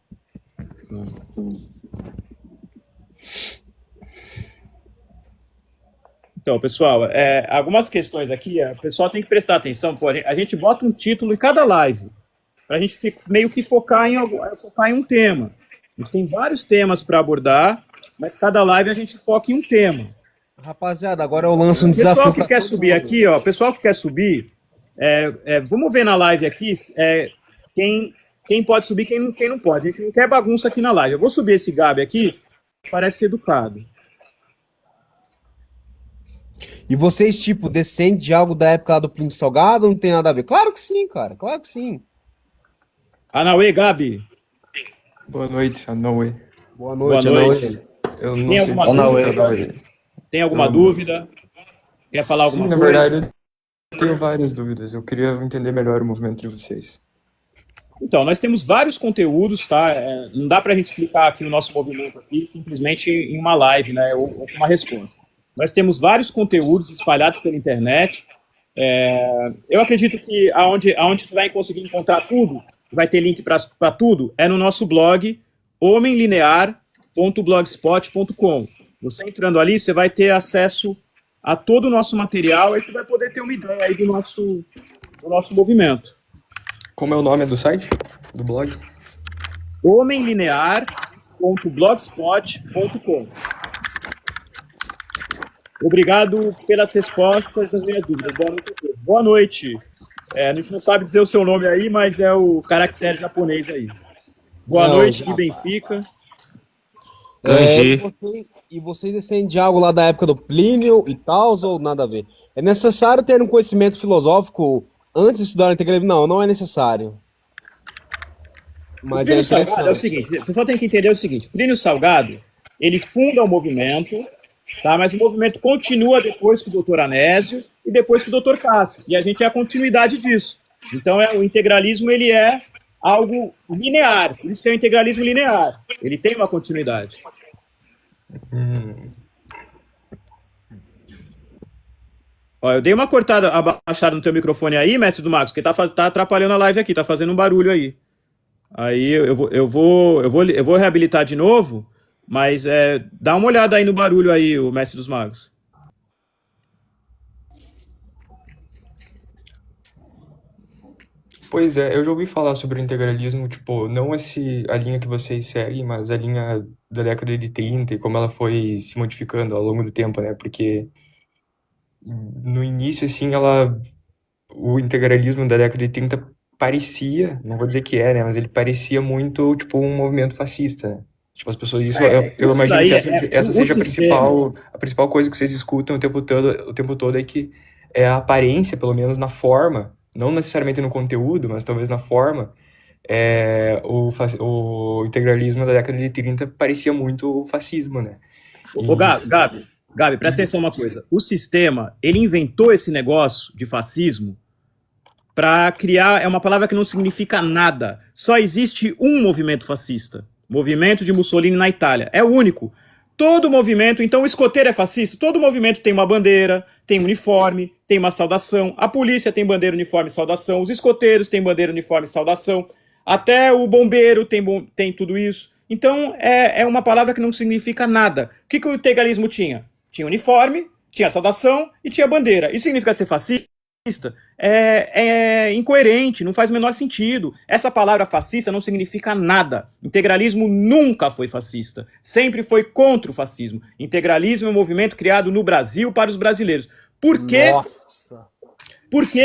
Então, pessoal, algumas questões aqui, o pessoal tem que prestar atenção. Pô, a gente bota um título em cada live, para a gente meio que focar em um tema. A gente tem vários temas para abordar, mas cada live a gente foca em um tema. Rapaziada, agora eu lanço um O pessoal desafio que pra quer todo subir mundo. aqui, ó, o pessoal que quer subir, vamos ver na live aqui quem pode subir, quem não pode. A gente não quer bagunça aqui na live. Eu vou subir esse Gabi aqui, parece ser educado. E vocês, tipo, descendem de algo da época lá do Plínio Salgado ou não tem nada a ver? Claro que sim, cara. Claro que sim. Anauê, Gabi, Boa noite, Anauê. Boa boa noite, noite. Anauê. Eu não Tem sei alguma se dúvida? Anauê. Tem alguma dúvida? Quer falar alguma Sim, na coisa? verdade, eu tenho várias dúvidas. Eu queria entender melhor o movimento de vocês. Então, nós temos vários conteúdos, tá? Não dá para a gente explicar aqui o nosso movimento aqui simplesmente em uma live, né? Ou com uma resposta. Nós temos vários conteúdos espalhados pela internet. Eu acredito que aonde você vai conseguir encontrar tudo, vai ter link para tudo, é no nosso blog homenlinear.blogspot.com. Você entrando ali, você vai ter acesso a todo o nosso material e você vai poder ter uma ideia aí do nosso movimento. Como é o nome do site? Do blog? homenlinear.blogspot.com. Obrigado pelas respostas das minhas dúvidas. Boa noite a todos. Boa noite. A gente não sabe dizer o seu nome aí, mas é o caractere japonês aí. Boa Não, noite de já. Benfica. E vocês descendem de algo lá da época do Plínio e tal, ou nada a ver? É necessário ter um conhecimento filosófico antes de estudar o integralismo? Não, não é necessário. Mas é Plínio Salgado é o interessante. seguinte, o pessoal tem que entender o seguinte, Plínio Salgado, ele funda o movimento, tá? Mas o movimento continua depois que o doutor Anésio e depois que o doutor Cássio, e a gente é a continuidade disso. Então, o integralismo, ele é algo linear, por isso que é o integralismo linear, ele tem uma continuidade. Ó, eu dei uma cortada, abaixada no teu microfone aí, mestre do Marcos, porque tá atrapalhando a live aqui, tá fazendo um barulho aí. Aí eu vou reabilitar de novo, mas dá uma olhada aí no barulho aí, o mestre dos magos. Pois é, eu já ouvi falar sobre o integralismo, tipo, não a linha que vocês seguem, mas a linha da década de 30 e como ela foi se modificando ao longo do tempo, né? Porque no início, assim, o integralismo da década de 30 parecia, não vou dizer que né? Mas ele parecia muito, tipo, um movimento fascista, né? Tipo, as pessoas, eu Isso imagino daí que essa o seja sistema. a principal coisa que vocês escutam o tempo todo é que é a aparência, pelo menos na forma, não necessariamente no conteúdo, mas talvez na forma, o integralismo da década de 30 parecia muito o fascismo, né? Ô, Gabi, presta atenção uma coisa. O sistema, ele inventou esse negócio de fascismo para criar, é uma palavra que não significa nada. Só existe um movimento fascista. Movimento de Mussolini na Itália. É o único. Todo movimento, então o escoteiro é fascista? Todo movimento tem uma bandeira, tem um uniforme, tem uma saudação. A polícia tem bandeira, uniforme e saudação. Os escoteiros têm bandeira, uniforme e saudação. Até o bombeiro tem tudo isso. Então é uma palavra que não significa nada. O que o integralismo tinha? Tinha uniforme, tinha saudação e tinha bandeira. Isso significa ser fascista? É incoerente, não faz o menor sentido. Essa palavra fascista não significa nada. Integralismo nunca foi fascista, sempre foi contra o fascismo. Integralismo é um movimento criado no Brasil para os brasileiros. Por que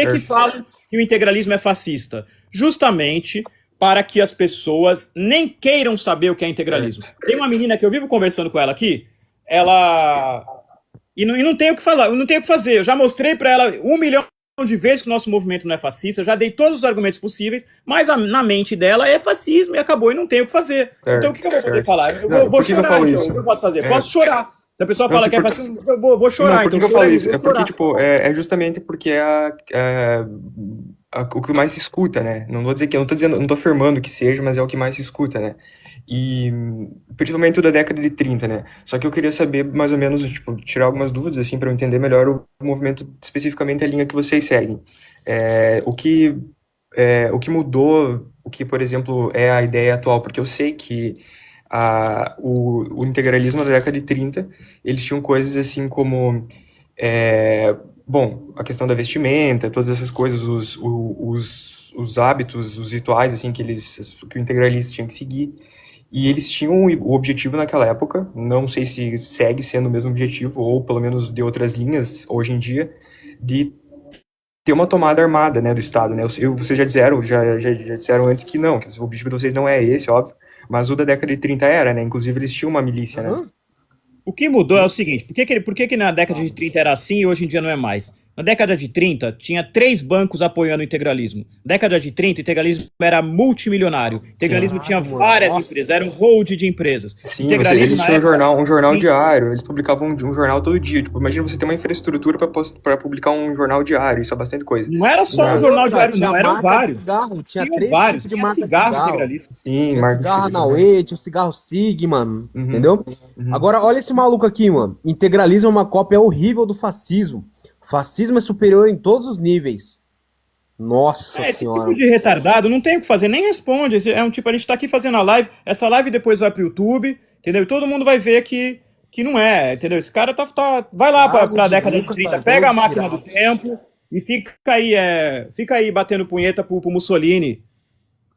que falam que o integralismo é fascista? Justamente para que as pessoas nem queiram saber o que é integralismo. Tem uma menina que eu vivo conversando com ela aqui, e não tem o que falar, não tem o que fazer. Eu já mostrei para ela 1 milhão de vezes que o nosso movimento não é fascista, eu já dei todos os argumentos possíveis, mas na mente dela é fascismo e acabou e não tem o que fazer. Então o que eu vou poder falar? Eu vou chorar, então. O que eu posso fazer? Posso chorar. Se a pessoa fala que é fascismo, eu vou chorar. Por que Então eu falo isso? É porque, tipo, é justamente porque o que mais se escuta, né? Não vou dizer que, eu não tô dizendo, não tô afirmando que seja, mas é o que mais se escuta, né? E principalmente o da década de 30, né? Só que eu queria saber mais ou menos, tipo, tirar algumas dúvidas, assim, para eu entender melhor o movimento, especificamente a linha que vocês seguem. O que mudou, o que, por exemplo, é a ideia atual, porque eu sei que o integralismo da década de 30, eles tinham coisas assim como, bom, a questão da vestimenta, todas essas coisas, os hábitos, os rituais, assim, que o integralista tinha que seguir. E eles tinham o objetivo naquela época, não sei se segue sendo o mesmo objetivo, ou pelo menos de outras linhas hoje em dia, de ter uma tomada armada, né, do Estado, né? Vocês já disseram antes que não, que o objetivo de vocês não é esse, óbvio, mas o da década de 30 era, né? Inclusive eles tinham uma milícia, né? O que mudou é o seguinte, por que na década de 30 era assim e hoje em dia não é mais? Na década de 30, tinha 3 bancos apoiando o integralismo. Na década de 30, o integralismo era multimilionário. O integralismo tinha várias empresas, era um hold de empresas. Sim, eles tinham um jornal diário, eles publicavam um jornal todo dia. Tipo, imagina você ter uma infraestrutura para publicar um jornal diário, isso é bastante coisa. Não era só um jornal diário, não, eram vários. Cigarro, tinha 3 vários, tipos de marca cigarro de cigarro. integralista. Sim, Tinha cigarro Anauê, tinha o cigarro Sig, mano, entendeu? Agora, olha esse maluco aqui, mano. Integralismo é uma cópia horrível do fascismo. Fascismo é superior em todos os níveis. Nossa senhora. Esse tipo de retardado não tem o que fazer, nem responde. É um tipo, a gente tá aqui fazendo a live, essa live depois vai pro YouTube, entendeu? E todo mundo vai ver que não é, entendeu? Esse cara vai lá pra década de 30, pega a máquina do tempo e fica aí batendo punheta pro Mussolini,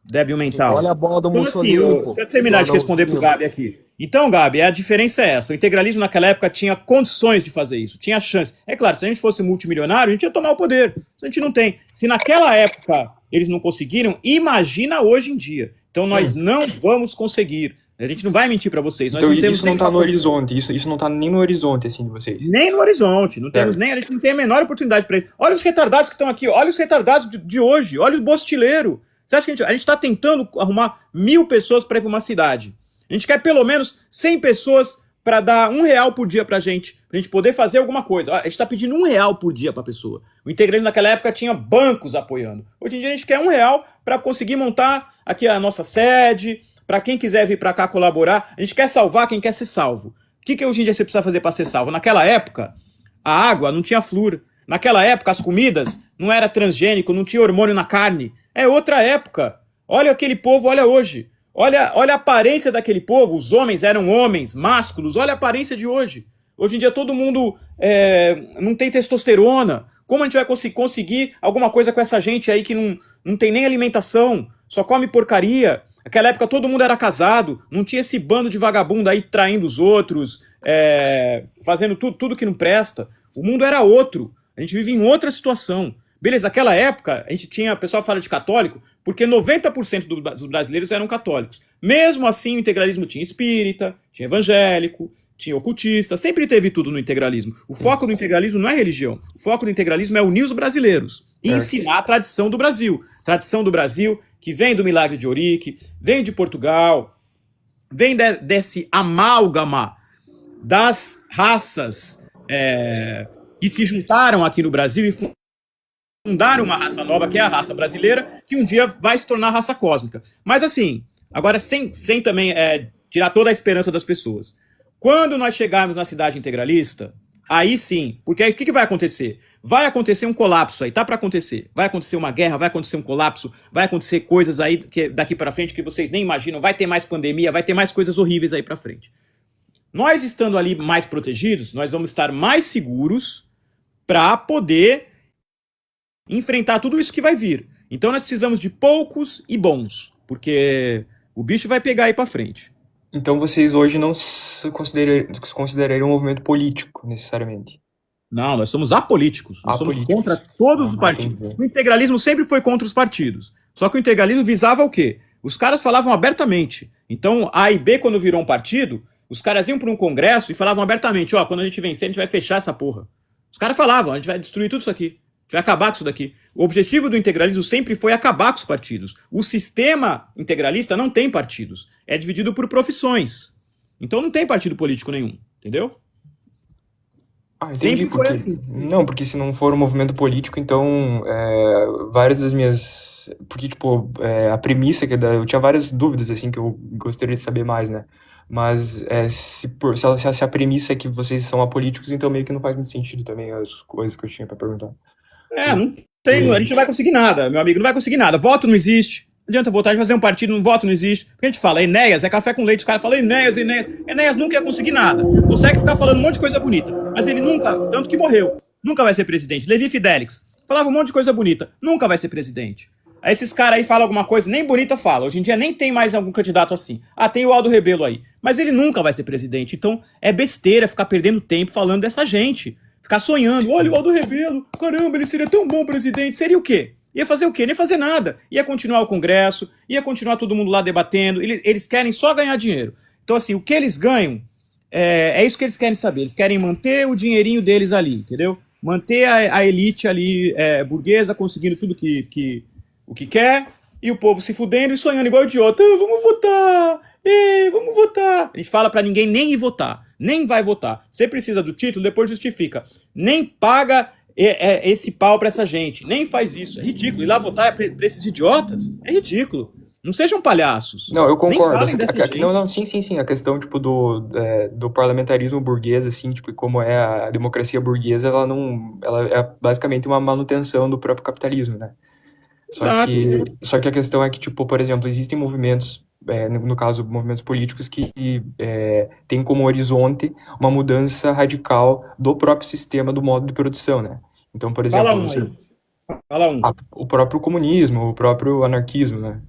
débil mental. Olha a bola do Então, Mussolini, assim, pô. deixa eu terminar de responder pro Gabi aqui. Então, Gabi, a diferença é essa. O integralismo naquela época tinha condições de fazer isso, tinha chance. É claro, se a gente fosse multimilionário, a gente ia tomar o poder. A gente não tem. Se naquela época eles não conseguiram, imagina hoje em dia. Então nós não vamos conseguir. A gente não vai mentir para vocês. Nós então, não temos isso não tá no horizonte, isso não tá nem no horizonte, assim, de vocês. Nem no horizonte, não temos nem, a gente não tem a menor oportunidade para isso. Olha os retardados que estão aqui, olha os retardados de hoje, olha o bostileiro. Você acha que a gente tá tentando arrumar 1000 pessoas para ir para uma cidade? A gente quer pelo menos 100 pessoas para dar R$1 por dia pra gente poder fazer alguma coisa. A gente tá pedindo R$1 por dia pra pessoa. O integralismo naquela época tinha bancos apoiando. Hoje em dia a gente quer R$1 para conseguir montar aqui a nossa sede, para quem quiser vir para cá colaborar. A gente quer salvar quem quer ser salvo. O que hoje em dia você precisa fazer para ser salvo? Naquela época, a água não tinha flúor. Naquela época, as comidas não era transgênico, não tinha hormônio na carne. É outra época. Olha aquele povo, olha hoje. Olha a aparência daquele povo, os homens eram homens, másculos, olha a aparência de hoje. Hoje em dia todo mundo não tem testosterona. Como a gente vai conseguir alguma coisa com essa gente aí que não tem nem alimentação, só come porcaria? Naquela época todo mundo era casado, não tinha esse bando de vagabundo aí traindo os outros, fazendo tudo que não presta. O mundo era outro, a gente vive em outra situação. Beleza, naquela época, o pessoal fala de católico, porque 90% dos brasileiros eram católicos. Mesmo assim, o integralismo tinha espírita, tinha evangélico, tinha ocultista, sempre teve tudo no integralismo. O foco do integralismo não é religião, o foco do integralismo é unir os brasileiros e ensinar a tradição do Brasil. Tradição do Brasil que vem do milagre de Eurique, vem de Portugal, vem desse amálgama das raças que se juntaram aqui no Brasil e fundaram uma raça nova, que é a raça brasileira, que um dia vai se tornar raça cósmica. Mas assim, agora sem também tirar toda a esperança das pessoas. Quando nós chegarmos na cidade integralista, aí sim, porque aí o que vai acontecer? Vai acontecer um colapso aí, tá para acontecer. Vai acontecer uma guerra, vai acontecer um colapso, vai acontecer coisas aí daqui para frente que vocês nem imaginam, vai ter mais pandemia, vai ter mais coisas horríveis aí para frente. Nós estando ali mais protegidos, nós vamos estar mais seguros para poder enfrentar tudo isso que vai vir. Então nós precisamos de poucos e bons, porque o bicho vai pegar aí pra frente. Então vocês hoje não se considerariam um movimento político, necessariamente? Não, nós somos apolíticos. Nós somos contra todos os partidos. O integralismo sempre foi contra os partidos. Só que o integralismo visava o quê? Os caras falavam abertamente. Então A e B, quando virou um partido, os caras iam para um congresso e falavam abertamente, quando a gente vencer, a gente vai fechar essa porra. Os caras falavam, a gente vai destruir tudo isso aqui. A gente vai acabar com isso daqui. O objetivo do integralismo sempre foi acabar com os partidos. O sistema integralista não tem partidos. É dividido por profissões. Então não tem partido político nenhum. Entendeu? Sempre foi assim. Não, porque se não for um movimento político, então várias das minhas... Porque, a premissa eu tinha várias dúvidas, assim, que eu gostaria de saber mais, né? Mas se a premissa é que vocês são apolíticos, então meio que não faz muito sentido também as coisas que eu tinha pra perguntar. Não tem, a gente não vai conseguir nada, meu amigo, não vai conseguir nada. Voto não existe. Não adianta votar, de fazer um partido, voto não existe. Porque a gente fala, Enéas, é café com leite. Os caras falam, Enéas. Enéas nunca ia conseguir nada. Consegue ficar falando um monte de coisa bonita. Mas ele nunca, tanto que morreu, nunca vai ser presidente. Levi Fidelix falava um monte de coisa bonita, nunca vai ser presidente. Aí esses caras aí falam alguma coisa, nem bonita fala. Hoje em dia nem tem mais algum candidato assim. Ah, tem o Aldo Rebelo aí. Mas ele nunca vai ser presidente. Então é besteira ficar perdendo tempo falando dessa gente. Ficar sonhando. Olha o Aldo Rebelo. Caramba, ele seria tão bom presidente. Seria o quê? Ia fazer o quê? Nem fazer nada. Ia continuar o Congresso. Ia continuar todo mundo lá debatendo. Eles querem só ganhar dinheiro. Então assim, o que eles ganham é isso que eles querem saber. Eles querem manter o dinheirinho deles ali, entendeu? Manter a elite ali burguesa conseguindo tudo o que quer, e o povo se fudendo e sonhando igual idiota. Ah, vamos votar! Vamos votar! A gente fala pra ninguém nem ir votar. Nem vai votar. Você precisa do título, depois justifica. Nem paga esse pau pra essa gente. Nem faz isso. É ridículo. Ir lá votar pra esses idiotas? É ridículo. Não sejam palhaços. Não, eu concordo. Não, sim. A questão, tipo, do parlamentarismo burguês, assim, tipo, como é a democracia burguesa, ela é basicamente uma manutenção do próprio capitalismo, né? Só que a questão é que, tipo, por exemplo, existem movimentos, no caso, movimentos políticos que têm como horizonte uma mudança radical do próprio sistema, do modo de produção, né? Então, por exemplo, Fala um. o próprio comunismo, o próprio anarquismo, né?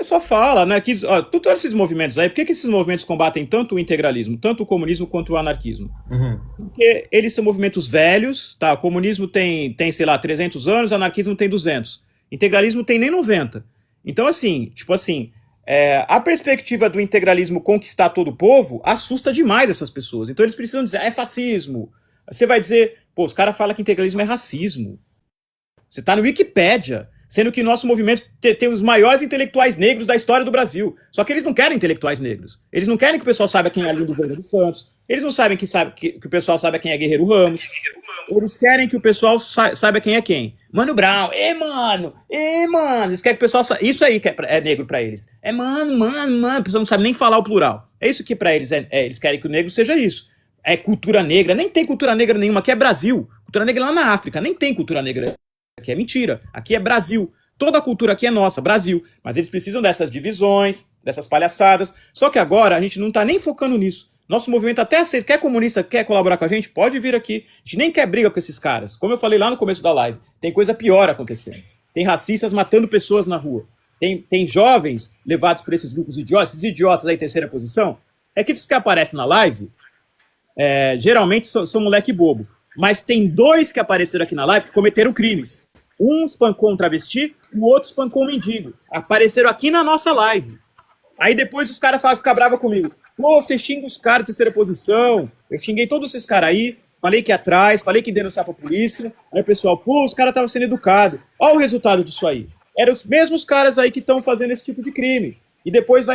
Só fala, né? Todos esses movimentos aí, por que esses movimentos combatem tanto o integralismo, tanto o comunismo quanto o anarquismo? Uhum. Porque eles são movimentos velhos, tá? O comunismo tem, sei lá, 300 anos, o anarquismo tem 200. Integralismo tem nem 90. Então, assim, a perspectiva do integralismo conquistar todo o povo assusta demais essas pessoas. Então eles precisam dizer, é fascismo. Você vai dizer, pô, os caras falam que integralismo é racismo. Você tá no Wikipédia, sendo que nosso movimento tem os maiores intelectuais negros da história do Brasil. Só que eles não querem intelectuais negros. Eles não querem que o pessoal saiba quem é Lindo Verde dos Santos. Eles não sabem que o pessoal saiba quem é Guerreiro Ramos. Eles querem que o pessoal saiba quem é quem. Mano Brown. Mano. Eles querem que o pessoal saiba. Isso aí que é negro pra eles. Mano. O pessoal não sabe nem falar o plural. É isso que pra eles eles querem que o negro seja isso. É cultura negra. Nem tem cultura negra nenhuma. Aqui é Brasil. Cultura negra lá na África. Nem tem cultura negra. Aqui é mentira. Aqui é Brasil. Toda a cultura aqui é nossa, Brasil. Mas eles precisam dessas divisões, dessas palhaçadas. Só que agora a gente não tá nem focando nisso. Nosso movimento até aceita. Quer comunista, quer colaborar com a gente? Pode vir aqui. A gente nem quer briga com esses caras. Como eu falei lá no começo da live, tem coisa pior acontecendo. Tem racistas matando pessoas na rua. Tem jovens levados por esses grupos idiotas, esses idiotas aí em terceira posição. É que esses que aparecem na live, geralmente são moleque bobo. Mas tem 2 que apareceram aqui na live que cometeram crimes. Um espancou um travesti, o outro espancou um mendigo. Apareceram aqui na nossa live. Aí depois os caras ficam bravos comigo. Pô, você xinga os caras de terceira posição. Eu xinguei todos esses caras aí. Falei que ia atrás, falei que ia denunciar pra polícia. Aí o pessoal, pô, os caras estavam sendo educados. Olha o resultado disso aí. Eram os mesmos caras aí que estão fazendo esse tipo de crime. E depois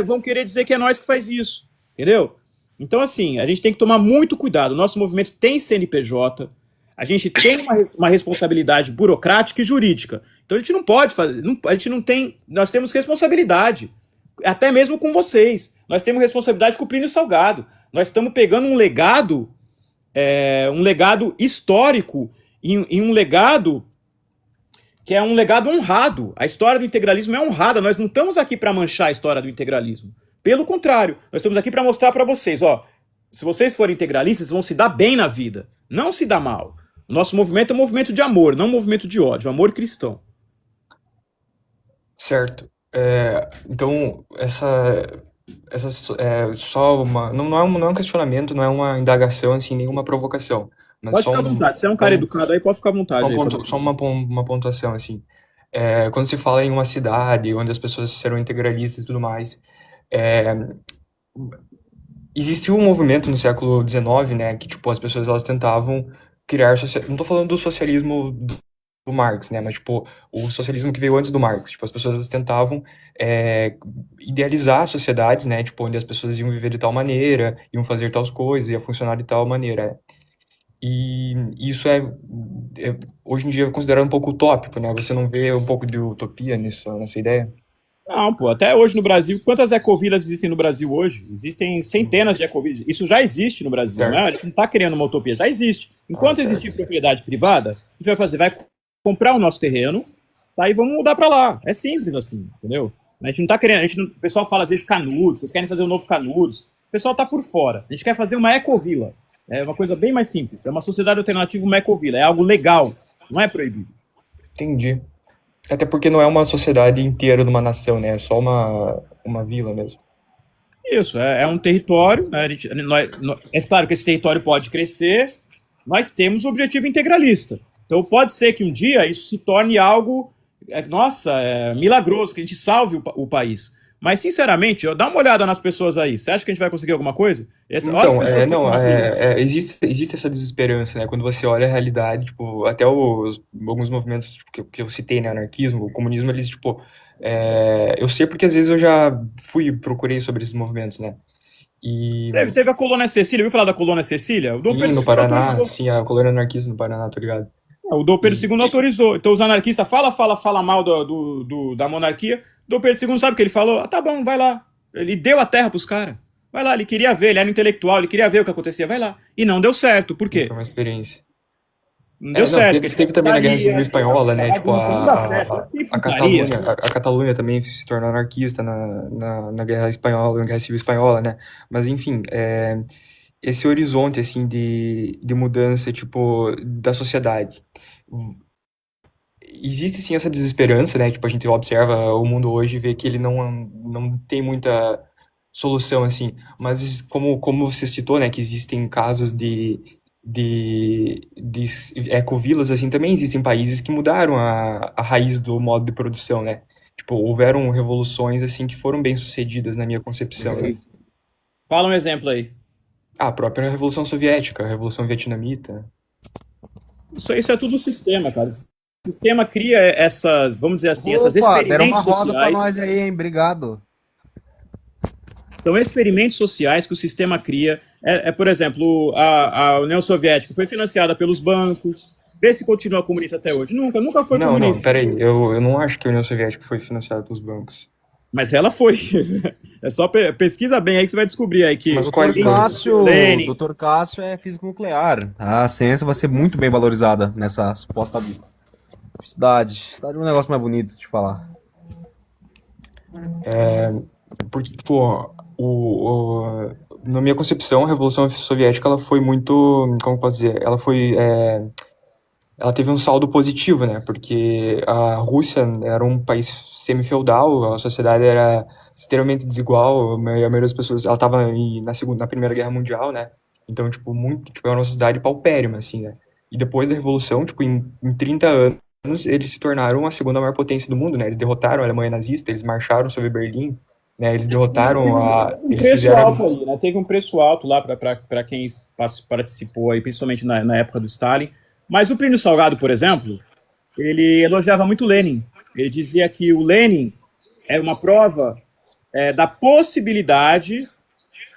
vão querer dizer que é nós que faz isso. Entendeu? Então, assim, a gente tem que tomar muito cuidado. O nosso movimento tem CNPJ. A gente tem uma responsabilidade burocrática e jurídica. Então a gente não pode fazer, a gente não tem, nós temos responsabilidade, até mesmo com vocês. Nós temos responsabilidade com o Plínio Salgado. Nós estamos pegando um legado histórico e um legado que é um legado honrado. A história do integralismo é honrada. Nós não estamos aqui para manchar a história do integralismo. Pelo contrário, nós estamos aqui para mostrar para vocês, ó, se vocês forem integralistas, vocês vão se dar bem na vida, não se dar mal. O nosso movimento é um movimento de amor, não um movimento de ódio, amor cristão. Certo. Então, essa é só uma. Não é um questionamento, não é uma indagação, assim, nenhuma provocação. Mas Pode só ficar à vontade, se é um cara educado aí, pode ficar à vontade. só uma pontuação, assim. Quando se fala em uma cidade onde as pessoas serão integralistas e tudo mais, existiu um movimento no século XIX, né, que, tipo, as pessoas, elas tentavam criar... Não tô falando do socialismo do Marx, né, mas, tipo, o socialismo que veio antes do Marx. Tipo, as pessoas, elas tentavam idealizar sociedades, né, tipo, onde as pessoas iam viver de tal maneira, iam fazer tais coisas, ia funcionar de tal maneira. E isso hoje em dia é considerado um pouco utópico, né? Você não vê um pouco de utopia nessa ideia? Não, pô, até hoje no Brasil, quantas ecovilas existem no Brasil hoje? Existem centenas de ecovilas. Isso já existe no Brasil, Certo. né? A gente não está criando uma utopia, já existe. Enquanto certo. existir propriedade privada, a gente vai fazer, vai comprar o nosso terreno, tá? E vamos mudar para lá. É simples assim, entendeu? A gente não tá querendo, o pessoal fala às vezes Canudos, vocês querem fazer um novo Canudos. O pessoal tá por fora. A gente quer fazer uma ecovila. É uma coisa bem mais simples. É uma sociedade alternativa, uma ecovila. É algo legal, não é proibido. Entendi. Até porque não é uma sociedade inteira de uma nação, né? É só uma vila mesmo. Isso, é um território, né? É claro que esse território pode crescer, mas temos o objetivo integralista. Então pode ser que um dia isso se torne algo, milagroso, que a gente salve o país. Mas, sinceramente, dá uma olhada nas pessoas aí. Você acha que a gente vai conseguir alguma coisa? Olha as Então, pessoas que estão na rua. existe essa desesperança, né? Quando você olha a realidade, tipo, até alguns movimentos tipo, que eu citei, né? Anarquismo, o comunismo, eles, tipo, eu sei porque às vezes eu já procurei sobre esses movimentos, né? E Teve a colônia Cecília, viu falar da colônia Cecília? O Dom sim, Pedro no II Paraná, autorizou. sim, a colônia anarquista no Paraná, tô ligado. O Dom Pedro E, II autorizou. Então os anarquistas fala mal da monarquia. O Dom Pedro II sabe o que ele falou? Ah, tá bom, vai lá. Ele deu a terra pros caras. Vai lá, ele queria ver, ele era intelectual, ele queria ver o que acontecia, vai lá. E não deu certo. Por foi quê? uma experiência. Não deu Não, certo, teve, porque teve também na Guerra Civil Espanhola, né? a Tipo, bagunça não dá certo. Que a putaria. Catalunha, a Catalunha também se tornou anarquista na Guerra Espanhola, na Guerra Civil Espanhola, né? Mas, enfim, esse horizonte, assim, de mudança, tipo, da sociedade. Existe, sim, essa desesperança, né? Tipo, a gente observa o mundo hoje e vê que ele não tem muita solução, assim. Mas, como você citou, né? Que existem casos de ecovilas, assim, também existem países que mudaram a raiz do modo de produção, né? Tipo, houveram revoluções, assim, que foram bem-sucedidas na minha concepção, né? Fala um exemplo aí. A própria Revolução Soviética, a Revolução Vietnamita. Isso é tudo sistema, cara. O sistema cria essas, vamos dizer assim, essas Opa, deram uma experimentos roda pra sociais. nós aí, hein? Obrigado. São experimentos sociais que o sistema cria. Por exemplo, a União Soviética foi financiada pelos bancos. Vê se continua comunista até hoje. Nunca foi Não, comunista. peraí, eu não acho que a União Soviética foi financiada pelos bancos. Mas ela foi. É só pesquisa bem aí que você vai descobrir aí que Mas quais Dr. bancos? Cássio, Lenin. Dr. Cássio é físico nuclear. A ciência vai ser muito bem valorizada nessa suposta cidade. Cidade é um negócio mais bonito de falar. Porque, tipo, na minha concepção, a Revolução Soviética, ela foi muito, como eu posso dizer, ela teve um saldo positivo, né? Porque a Rússia era um país semi-feudal, a sociedade era extremamente desigual, a maioria das pessoas, ela estava na Primeira Guerra Mundial, né? Então, tipo, era uma sociedade paupérrima, assim, né? E depois da Revolução, tipo, em 30 anos, eles se tornaram a segunda maior potência do mundo, né? Eles derrotaram a Alemanha nazista, eles marcharam sobre Berlim, né? Eles derrotaram Um eles preço fizeram... alto aí, né? Teve um preço alto lá para quem participou aí, principalmente na época do Stalin. Mas o Plínio Salgado, por exemplo, ele elogiava muito Lenin. Ele dizia que o Lenin era uma prova da possibilidade.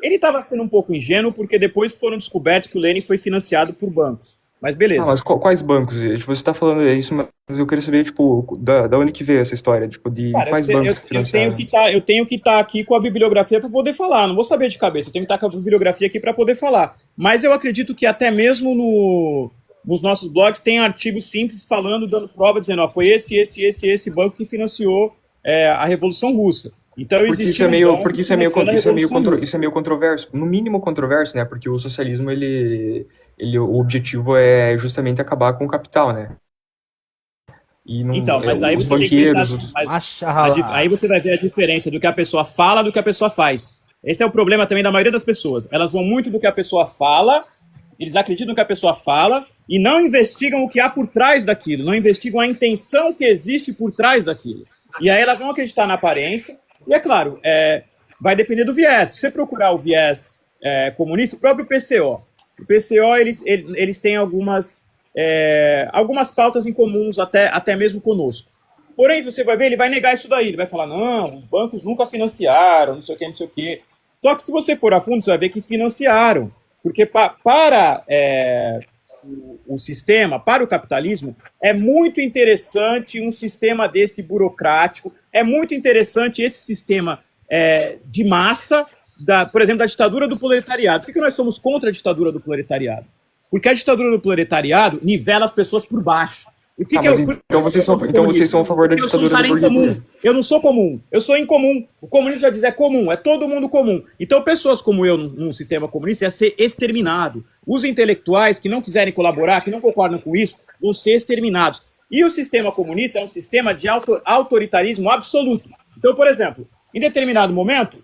Ele estava sendo um pouco ingênuo, porque depois foram descobertos que o Lenin foi financiado por bancos. Mas Ah, beleza. mas quais bancos? Tipo, você tá falando isso, mas eu queria saber, tipo, da onde que veio essa história? Tipo, de Cara, quais bancos que financiaram? eu tenho que estar aqui com a bibliografia para poder falar. Não vou saber de cabeça, eu tenho que estar com a bibliografia aqui para poder falar. Mas eu acredito que até mesmo nos nossos blogs tem artigos simples falando, dando prova, dizendo, ó, foi esse banco que financiou a Revolução Russa. Então Porque existe isso é meio controverso, no mínimo controverso, né? Porque o socialismo, o objetivo é justamente acabar com o capital, né? E não, Então, mas aí os você tem que banqueiros, pensar, aí você vai ver a diferença do que a pessoa fala do que a pessoa faz. Esse é o problema também da maioria das pessoas. Elas vão muito do que a pessoa fala, eles acreditam no que a pessoa fala e não investigam o que há por trás daquilo, não investigam a intenção que existe por trás daquilo. E aí elas vão acreditar na aparência. E é claro, vai depender do viés. Se você procurar o viés comunista, o próprio PCO. O PCO, eles têm algumas pautas em comuns, até mesmo conosco. Porém, se você vai ver, ele vai negar isso daí. Ele vai falar, não, os bancos nunca financiaram, não sei o que, não sei o que. Só que se você for a fundo, você vai ver que financiaram. Porque para o sistema, para o capitalismo, é muito interessante um sistema desse burocrático, é muito interessante esse sistema de massa, por exemplo, da ditadura do proletariado. Por que nós somos contra a ditadura do proletariado? Porque a ditadura do proletariado nivela as pessoas por baixo. Então vocês são a favor da ditadura do burguesia. Eu não sou comum, eu sou incomum. O comunismo já diz, é comum, é todo mundo comum. Então pessoas como eu num sistema comunista ia ser exterminado. Os intelectuais que não quiserem colaborar, que não concordam com isso, vão ser exterminados. E o sistema comunista é um sistema de autoritarismo absoluto. Então, por exemplo, em determinado momento,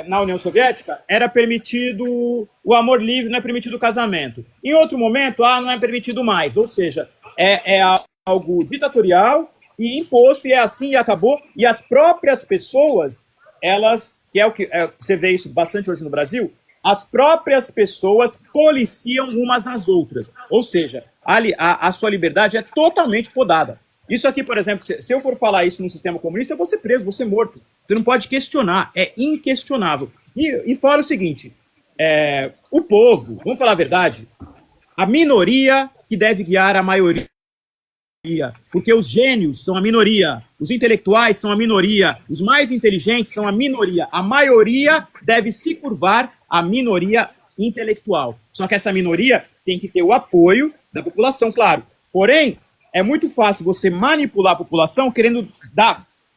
na União Soviética, era permitido o amor livre, não é permitido o casamento. Em outro momento, não é permitido mais. Ou seja, é algo ditatorial e imposto, e é assim e acabou. E as próprias pessoas, elas, que é o que você vê isso bastante hoje no Brasil, as próprias pessoas policiam umas às outras. Ou seja, a sua liberdade é totalmente podada. Isso aqui, por exemplo, se eu for falar isso no sistema comunista, eu vou ser preso, vou ser morto. Você não pode questionar, é inquestionável. E fora o seguinte, o povo, vamos falar a verdade, a minoria que deve guiar a maioria. Porque os gênios são a minoria, os intelectuais são a minoria, os mais inteligentes são a minoria. A maioria deve se curvar à minoria intelectual. Só que essa minoria tem que ter o apoio da população, claro. Porém, é muito fácil você manipular a população querendo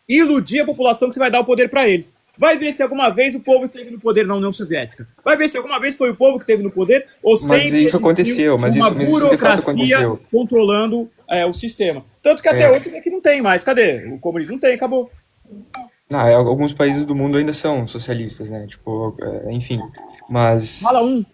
iludir a população que você vai dar o poder para eles. Vai ver se alguma vez o povo esteve no poder na União Soviética. Vai ver se alguma vez foi o povo que esteve no poder ou sempre Mas isso aconteceu, mas uma isso de fato burocracia aconteceu. controlando o sistema. Tanto que até hoje você vê que não tem mais. Cadê? O comunismo não tem, acabou. Alguns países do mundo ainda são socialistas, né? Tipo, enfim. Mas Fala um.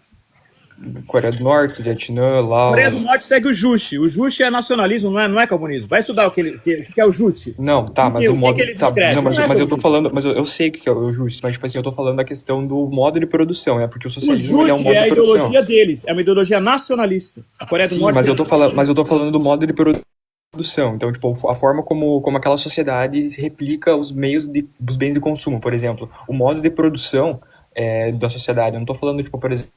Coreia do Norte, Vietnã, Laos... Coreia do Norte segue o Juche. O Juche é nacionalismo, não é comunismo. Vai estudar o que é o Juche. Não, tá, mas o modo... que eles tá, escrevem? não, Não é mas eu tô comunismo. falando... Mas eu sei o que é o justo, mas tipo assim, eu tô falando da questão do modo de produção, né? Porque o O socialismo ele é um Juche modo é a de produção. ideologia deles. É uma ideologia nacionalista. A Coreia do Sim, Norte... mas eu tô falando do modo de produção. Então, tipo, a forma como aquela sociedade replica os meios dos bens de consumo, por exemplo. O modo de produção da sociedade. Eu não tô falando, tipo, por exemplo,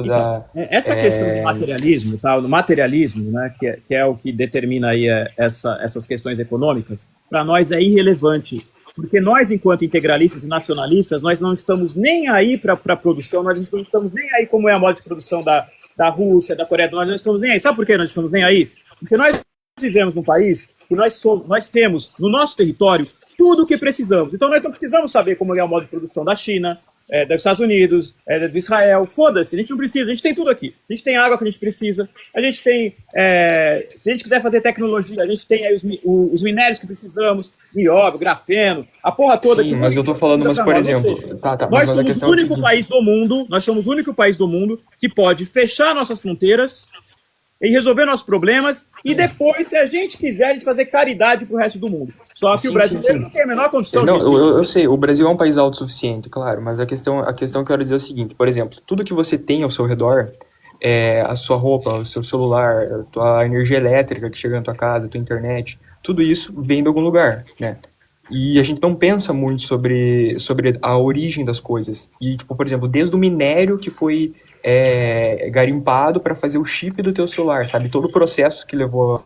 da... Essa questão do materialismo, tá? Do materialismo, né, que é o que determina aí essas questões econômicas, para nós é irrelevante, porque nós, enquanto integralistas e nacionalistas, nós não estamos nem aí para a produção, nós não estamos nem aí como é a moda de produção da Rússia, da Coreia do Norte, nós não estamos nem aí. Sabe por que nós estamos nem aí? Porque nós vivemos num país que nós temos no nosso território tudo o que precisamos. Então nós não precisamos saber como é o modo de produção da China, dos Estados Unidos, do Israel, foda-se, a gente não precisa, a gente tem tudo aqui. A gente tem água que a gente precisa, a gente tem, se a gente quiser fazer tecnologia, a gente tem aí os minérios que precisamos, nióbio, grafeno, a porra toda. Sim, mas eu tô falando, mas por exemplo... Seja, Tá, nós mas a somos questão o é o único seguinte. país do mundo, nós somos o único país do mundo que pode fechar nossas fronteiras e resolver nossos problemas, e depois, se a gente quiser, a gente fazer caridade pro resto do mundo. Só que o brasileiro não tem a menor condição Não, de... eu sei, o Brasil é um país autossuficiente, claro, mas a questão que eu quero dizer é o seguinte, por exemplo, tudo que você tem ao seu redor, a sua roupa, o seu celular, a tua energia elétrica que chega na tua casa, a tua internet, tudo isso vem de algum lugar, né? E a gente não pensa muito sobre a origem das coisas. E, tipo, por exemplo, desde o minério que foi garimpado para fazer o chip do teu celular, sabe? Todo o processo que levou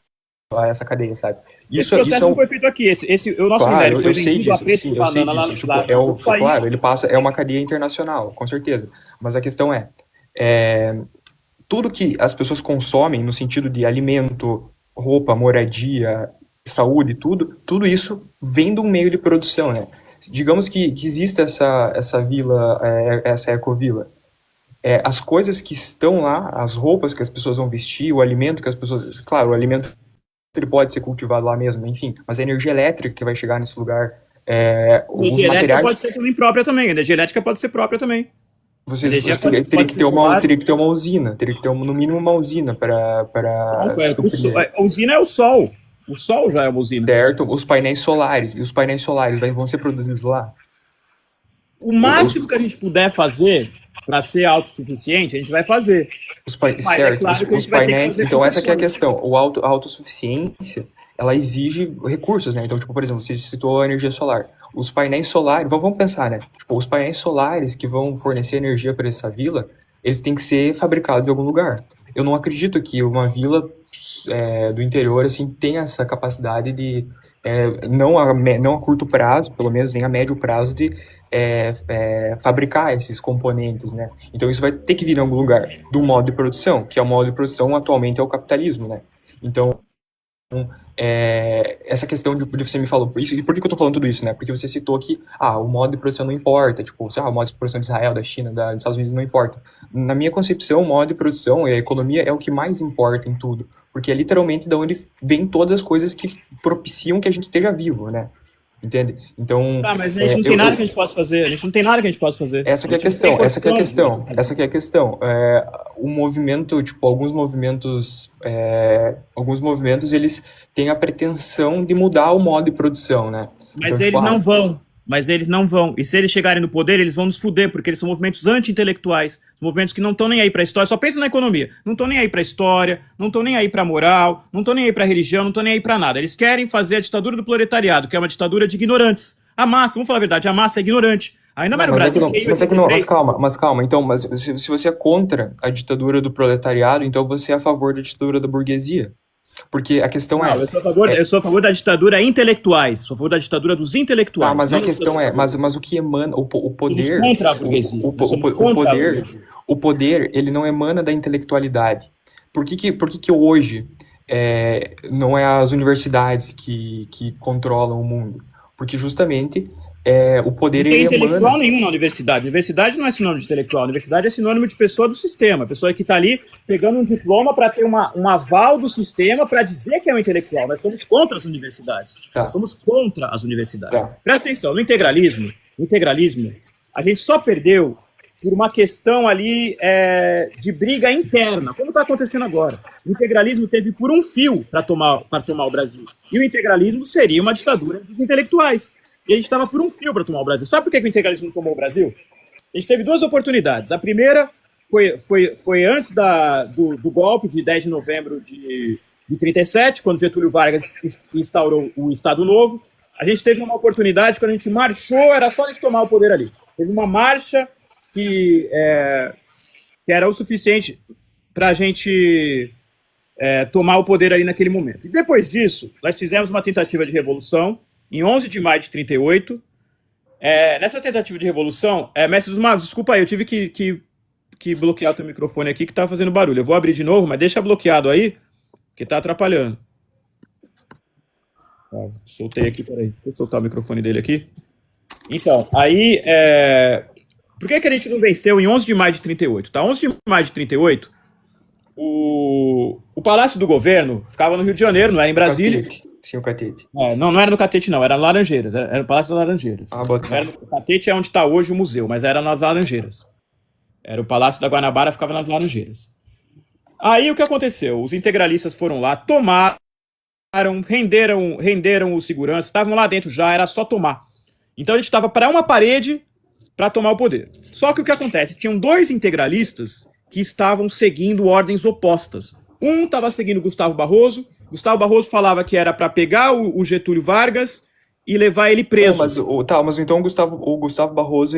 a essa cadeia, sabe? Esse processo não foi feito aqui. O nosso minério foi eu sei vendido a disso, preço sim, de eu sei banana lá disso. no Tipo, país. claro, ele passa, é uma cadeia internacional, com certeza. Mas a questão tudo que as pessoas consomem no sentido de alimento, roupa, moradia, saúde, tudo isso vem de um meio de produção, né? Digamos que exista essa vila, essa ecovila. As coisas que estão lá, as roupas que as pessoas vão vestir, o alimento que as pessoas... Claro, o alimento ele pode ser cultivado lá mesmo, enfim, mas a energia elétrica que vai chegar nesse lugar, os Energia elétrica materiais... pode ser também própria também. Energia elétrica pode ser própria também. Teria que ter uma usina, teria que ter no mínimo uma usina para A usina é o sol. O sol já é uma usina. certo, os painéis solares, e os painéis solares vão ser produzidos lá. O máximo que a gente puder fazer para ser autossuficiente, a gente vai fazer. Certo, claro que a os gente vai ter que painéis, fazer então essa que é a concessões. questão, a autossuficiência, ela exige recursos, né? Então, tipo, por exemplo, você citou a energia solar. Os painéis solares, vamos pensar, né? Tipo, os painéis solares que vão fornecer energia para essa vila, eles têm que ser fabricados em algum lugar. Eu não acredito que uma vila do interior, assim, tenha essa capacidade de, não a curto prazo, pelo menos nem a médio prazo, de fabricar esses componentes, né? Então isso vai ter que vir em algum lugar, do modo de produção, que é o modo de produção atualmente é o capitalismo, né? Então, essa questão de você me falou isso, e por que eu tô falando tudo isso, né? Porque você citou que, o modo de produção não importa, tipo, o modo de produção de Israel, da China, dos Estados Unidos não importa. Na minha concepção, o modo de produção e a economia é o que mais importa em tudo, porque é literalmente da onde vem todas as coisas que propiciam que a gente esteja vivo, né? Entende? Então, mas a gente não tem nada que a gente possa fazer. A gente não tem nada que a gente possa fazer. Essa que é a questão, essa que é a questão, essa que é a questão. O movimento, tipo, alguns movimentos, eles têm a pretensão de mudar o modo de produção, né? Mas Então, eles tipo, não vão. Mas eles não vão. E se eles chegarem no poder, eles vão nos fuder, porque eles são movimentos anti-intelectuais. Movimentos que não estão nem aí pra história, só pensam na economia. Não estão nem aí pra história, não estão nem aí pra moral, não estão nem aí pra religião, não estão nem aí pra nada. Eles querem fazer a ditadura do proletariado, que é uma ditadura de ignorantes. A massa, vamos falar a verdade, a massa é ignorante. Ainda mais no Brasil, que em 83... Mas calma. Então, mas se você é contra a ditadura do proletariado, então você é a favor da ditadura da burguesia. Porque a questão Não, eu sou a favor da ditadura intelectuais, sou a favor da ditadura dos intelectuais. Mas a questão mas o que emana, o poder... Somos contra a burguesia. O poder, ele não emana da intelectualidade. Por que hoje não é as universidades que controlam o mundo? Porque justamente o poder não tem ele intelectual emana... nenhum na universidade. Universidade não é sinônimo de intelectual. A universidade é sinônimo de pessoa do sistema. Pessoa que está ali pegando um diploma para ter um aval do sistema para dizer que é um intelectual. Nós somos contra as universidades. Tá. Nós somos contra as universidades. Tá. Presta atenção, no integralismo, a gente só perdeu por uma questão ali de briga interna, como está acontecendo agora. O integralismo teve por um fio para tomar o Brasil. E o integralismo seria uma ditadura dos intelectuais. E a gente estava por um fio para tomar o Brasil. Sabe por que o integralismo tomou o Brasil? A gente teve duas oportunidades. A primeira foi antes do golpe de 10 de novembro de 37, quando Getúlio Vargas instaurou o Estado Novo. A gente teve uma oportunidade, quando a gente marchou, era só a gente tomar o poder ali. Teve uma marcha que era o suficiente para a gente tomar o poder ali naquele momento. E depois disso, nós fizemos uma tentativa de revolução, em 11 de maio de 38. Nessa tentativa de revolução, Mestre dos Magos, desculpa aí, eu tive que bloquear o teu microfone aqui que tá fazendo barulho. Eu vou abrir de novo, mas deixa bloqueado aí, que tá atrapalhando. Soltei aqui, peraí. Deixa eu soltar o microfone dele aqui. Então, aí, por que a gente não venceu em 11 de maio de 38? Tá? 11 de maio de 38, o Palácio do Governo ficava no Rio de Janeiro, não era em Brasília. Sim, o Catete. Não era no Catete, não, era no Laranjeiras, era no Palácio das Laranjeiras. O Catete é onde está hoje o museu, mas era nas Laranjeiras. Era o Palácio da Guanabara, ficava nas Laranjeiras. Aí o que aconteceu? Os integralistas foram lá, tomaram, renderam o segurança, estavam lá dentro já, era só tomar. Então a gente estava para uma parede para tomar o poder. Só que o que acontece? Tinham dois integralistas que estavam seguindo ordens opostas. Um estava seguindo Gustavo Barroso. Gustavo Barroso falava que era para pegar o Getúlio Vargas e levar ele preso. Mas então o Gustavo Barroso,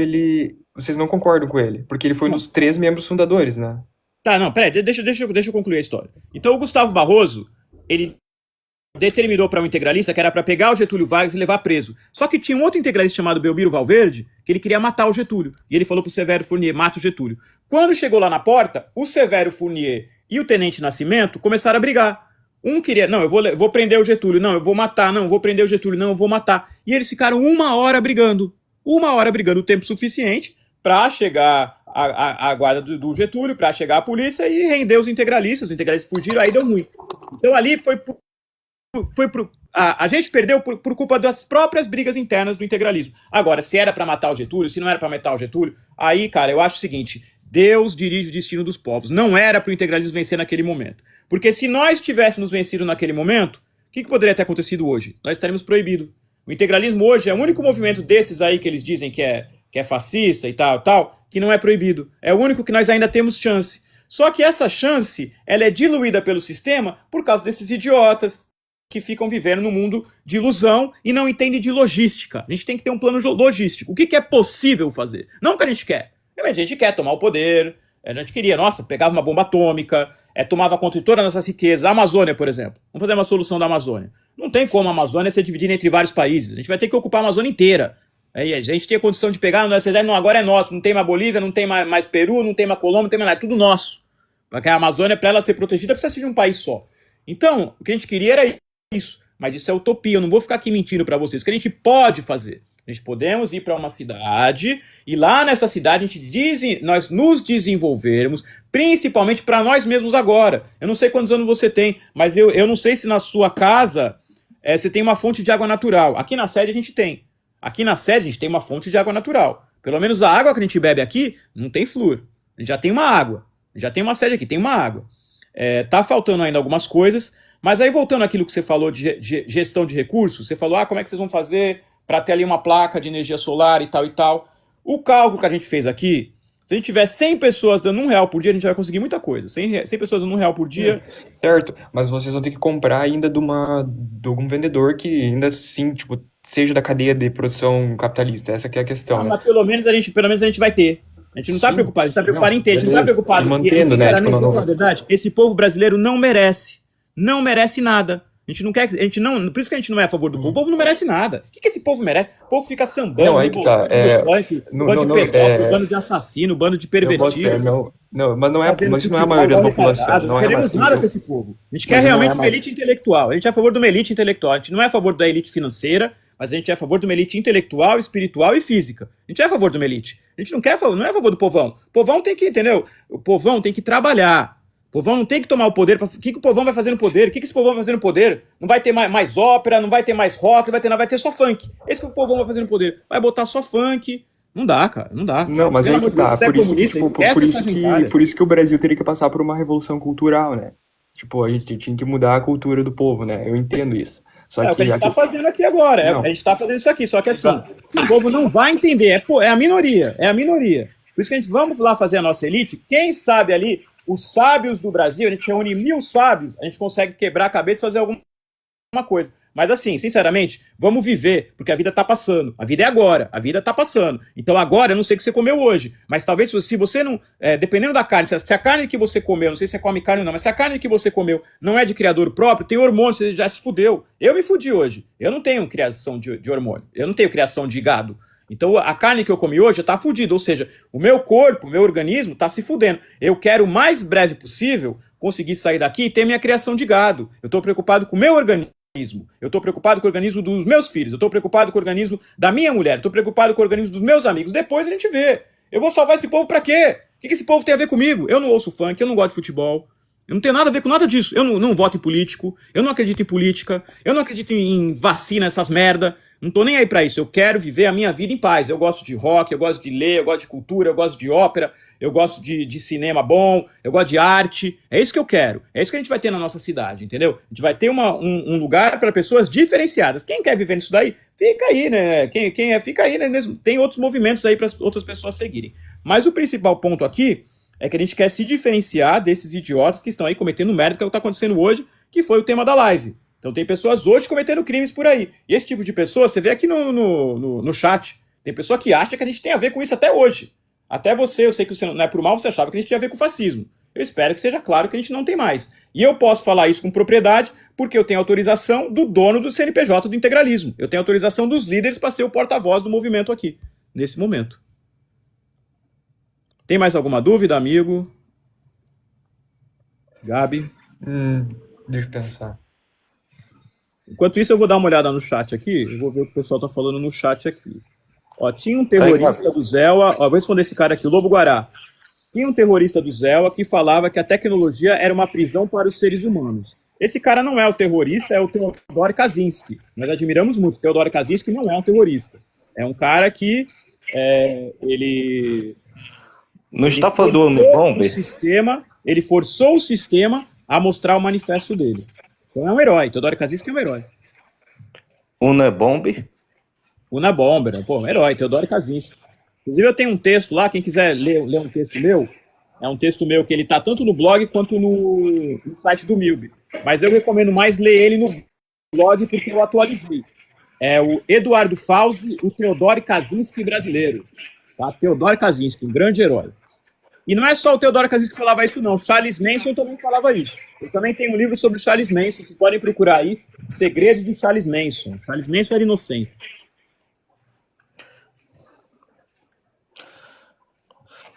vocês não concordam com ele? Porque ele foi um dos 3 membros fundadores, né? Tá, não, peraí, deixa eu concluir a história. Então o Gustavo Barroso, ele determinou para um integralista que era para pegar o Getúlio Vargas e levar preso. Só que tinha um outro integralista chamado Belmiro Valverde, que ele queria matar o Getúlio. E ele falou pro Severo Fournier, mata o Getúlio. Quando chegou lá na porta, o Severo Fournier e o Tenente Nascimento começaram a brigar. Um queria, não, eu vou prender o Getúlio, não, eu vou matar, não, eu vou prender o Getúlio, não, eu vou matar. E eles ficaram 1 hora brigando. 1 hora brigando, o tempo suficiente para chegar a guarda do Getúlio, para chegar a polícia e render os integralistas fugiram, aí deu ruim. Então ali a gente perdeu por culpa das próprias brigas internas do integralismo. Agora, se era para matar o Getúlio, se não era para matar o Getúlio, aí, cara, eu acho o seguinte, Deus dirige o destino dos povos. Não era para o integralismo vencer naquele momento. Porque se nós tivéssemos vencido naquele momento, o que poderia ter acontecido hoje? Nós estaríamos proibidos. O integralismo hoje é o único movimento desses aí que eles dizem que é fascista e tal, que não é proibido. É o único que nós ainda temos chance. Só que essa chance, ela é diluída pelo sistema por causa desses idiotas que ficam vivendo no mundo de ilusão e não entendem de logística. A gente tem que ter um plano logístico. O que é possível fazer? Não o que a gente quer. A gente quer tomar o poder, a gente queria, pegava uma bomba atômica, tomava conta de todas as nossas riquezas. A Amazônia, por exemplo. Vamos fazer uma solução da Amazônia. Não tem como a Amazônia ser dividida entre vários países. A gente vai ter que ocupar a Amazônia inteira. Aí a gente tem a condição de pegar, não, agora é nosso. Não tem mais Bolívia, não tem mais Peru, não tem mais Colômbia, não tem mais nada. É tudo nosso. Porque a Amazônia, para ela ser protegida, precisa ser de um país só. Então, o que a gente queria era isso. Mas isso é utopia, eu não vou ficar aqui mentindo para vocês. O que a gente pode fazer? A gente podemos ir para uma cidade e lá nessa cidade nós nos desenvolvermos, principalmente para nós mesmos agora. Eu não sei quantos anos você tem, mas eu não sei se na sua casa você tem uma fonte de água natural. Aqui na sede a gente tem. Aqui na sede a gente tem uma fonte de água natural. Pelo menos a água que a gente bebe aqui não tem flúor. A gente já tem uma água. Já tem uma sede aqui, tem uma água. Tá faltando ainda algumas coisas, mas aí voltando àquilo que você falou de gestão de recursos, você falou, como é que vocês vão fazer para ter ali uma placa de energia solar e tal e tal. O cálculo que a gente fez aqui, se a gente tiver 100 pessoas dando R$1 por dia, a gente vai conseguir muita coisa. 100 pessoas dando R$1 por dia. Certo, mas vocês vão ter que comprar ainda de algum vendedor que ainda assim, tipo, seja da cadeia de produção capitalista. Essa que é a questão, né? Mas pelo menos a gente vai ter. A gente não está preocupado, a gente está preocupado em ter, a gente não está preocupado em mantendo, sinceramente, né? vou falar a verdade, esse povo brasileiro não merece nada. A gente não quer, por isso que a gente não é a favor do povo. O povo não merece nada. O que esse povo merece? O povo fica sambando, Não, aí que tá. bando de pedófilo, bando de assassino, bando de pervertido. Mas isso não é a maioria da população. Não queremos nada com esse povo. A gente quer realmente uma elite intelectual. A gente é a favor de uma elite intelectual. A gente não é a favor da elite financeira, mas a gente é a favor de uma elite intelectual, espiritual e física. A gente é a favor de uma elite. A gente não é a favor do povão. O povão tem que, entendeu? O povão tem que trabalhar. O povão não tem que tomar o poder. O que o povão vai fazer no poder? O que esse povão vai fazer no poder? Não vai ter mais ópera, não vai ter mais rock, não vai ter só funk. É isso que o povão vai fazer no poder. Vai botar só funk. Não dá, cara, não dá. Não, mas aí que tá. Por isso que o Brasil teria que passar por uma revolução cultural, né? Tipo, a gente tinha que mudar a cultura do povo, né? Eu entendo isso. Só que o que a gente tá fazendo aqui agora. A gente tá fazendo isso aqui, só que assim, o povo não vai entender. É a minoria. Por isso que a gente vamos lá fazer a nossa elite. Quem sabe ali, os sábios do Brasil, a gente reúne 1000 sábios, a gente consegue quebrar a cabeça e fazer alguma coisa. Mas assim, sinceramente, vamos viver, porque a vida tá passando. A vida é agora, a vida tá passando. Então agora, eu não sei o que você comeu hoje, mas talvez se você não, dependendo da carne, se a carne que você comeu, não sei se você come carne ou não, mas se a carne que você comeu não é de criador próprio, tem hormônio, você já se fudeu. Eu me fudi hoje. Eu não tenho criação de hormônio, eu não tenho criação de gado. Então a carne que eu comi hoje já tá fudida, ou seja, o meu corpo, o meu organismo tá se fudendo. Eu quero o mais breve possível conseguir sair daqui e ter minha criação de gado. Eu tô preocupado com o meu organismo. Eu tô preocupado com o organismo dos meus filhos, eu tô preocupado com o organismo da minha mulher, eu tô preocupado com o organismo dos meus amigos. Depois a gente vê. Eu vou salvar esse povo pra quê? O que esse povo tem a ver comigo? Eu não ouço funk, eu não gosto de futebol, eu não tenho nada a ver com nada disso. Eu não voto em político, eu não acredito em política, eu não acredito em vacina, essas merda. Não tô nem aí pra isso, eu quero viver a minha vida em paz. Eu gosto de rock, eu gosto de ler, eu gosto de cultura, eu gosto de ópera, eu gosto de cinema bom, eu gosto de arte. É isso que eu quero, é isso que a gente vai ter na nossa cidade, entendeu? A gente vai ter um lugar para pessoas diferenciadas. Quem quer viver nisso daí, fica aí, né? Fica aí, né? Tem outros movimentos aí para outras pessoas seguirem. Mas o principal ponto aqui é que a gente quer se diferenciar desses idiotas que estão aí cometendo merda, que é o que tá acontecendo hoje, que foi o tema da live. Então tem pessoas hoje cometendo crimes por aí. E esse tipo de pessoa, você vê aqui no chat, tem pessoa que acha que a gente tem a ver com isso até hoje. Até você, eu sei que você não é por mal, você achava que a gente tinha a ver com fascismo. Eu espero que seja claro que a gente não tem mais. E eu posso falar isso com propriedade porque eu tenho autorização do dono do CNPJ do integralismo. Eu tenho autorização dos líderes para ser o porta-voz do movimento aqui, nesse momento. Tem mais alguma dúvida, amigo? Gabi? Deixa eu pensar. Enquanto isso, eu vou dar uma olhada no chat aqui. Eu vou ver o que o pessoal tá falando no chat aqui. Ó, tinha um terrorista do Zéua. Ó, vou responder esse cara aqui, o Lobo Guará. Tinha um terrorista do Zéua que falava que a tecnologia era uma prisão para os seres humanos. Esse cara não é o terrorista, é o Theodor Kaczynski. Nós admiramos muito. O Theodor Kaczynski não é um terrorista. É um cara que ele não está falando no bombe? Ele forçou o sistema a mostrar o manifesto dele. Então é um herói, Theodor Kaczynski é um herói. Unabomber? Unabomber, pô, um herói, Theodor Kaczynski. Inclusive eu tenho um texto lá, quem quiser ler um texto meu, é um texto meu que ele tá tanto no blog quanto no site do Milbe. Mas eu recomendo mais ler ele no blog porque eu atualizei. É o Eduardo Fauzi, o Theodor Kaczynski brasileiro. Tá? Theodor Kaczynski, um grande herói. E não é só o Theodor Kaczynski que falava isso, não. Charles Manson também falava isso. Eu também tenho um livro sobre Charles Manson, vocês podem procurar aí, Segredos do Charles Manson. Charles Manson era inocente.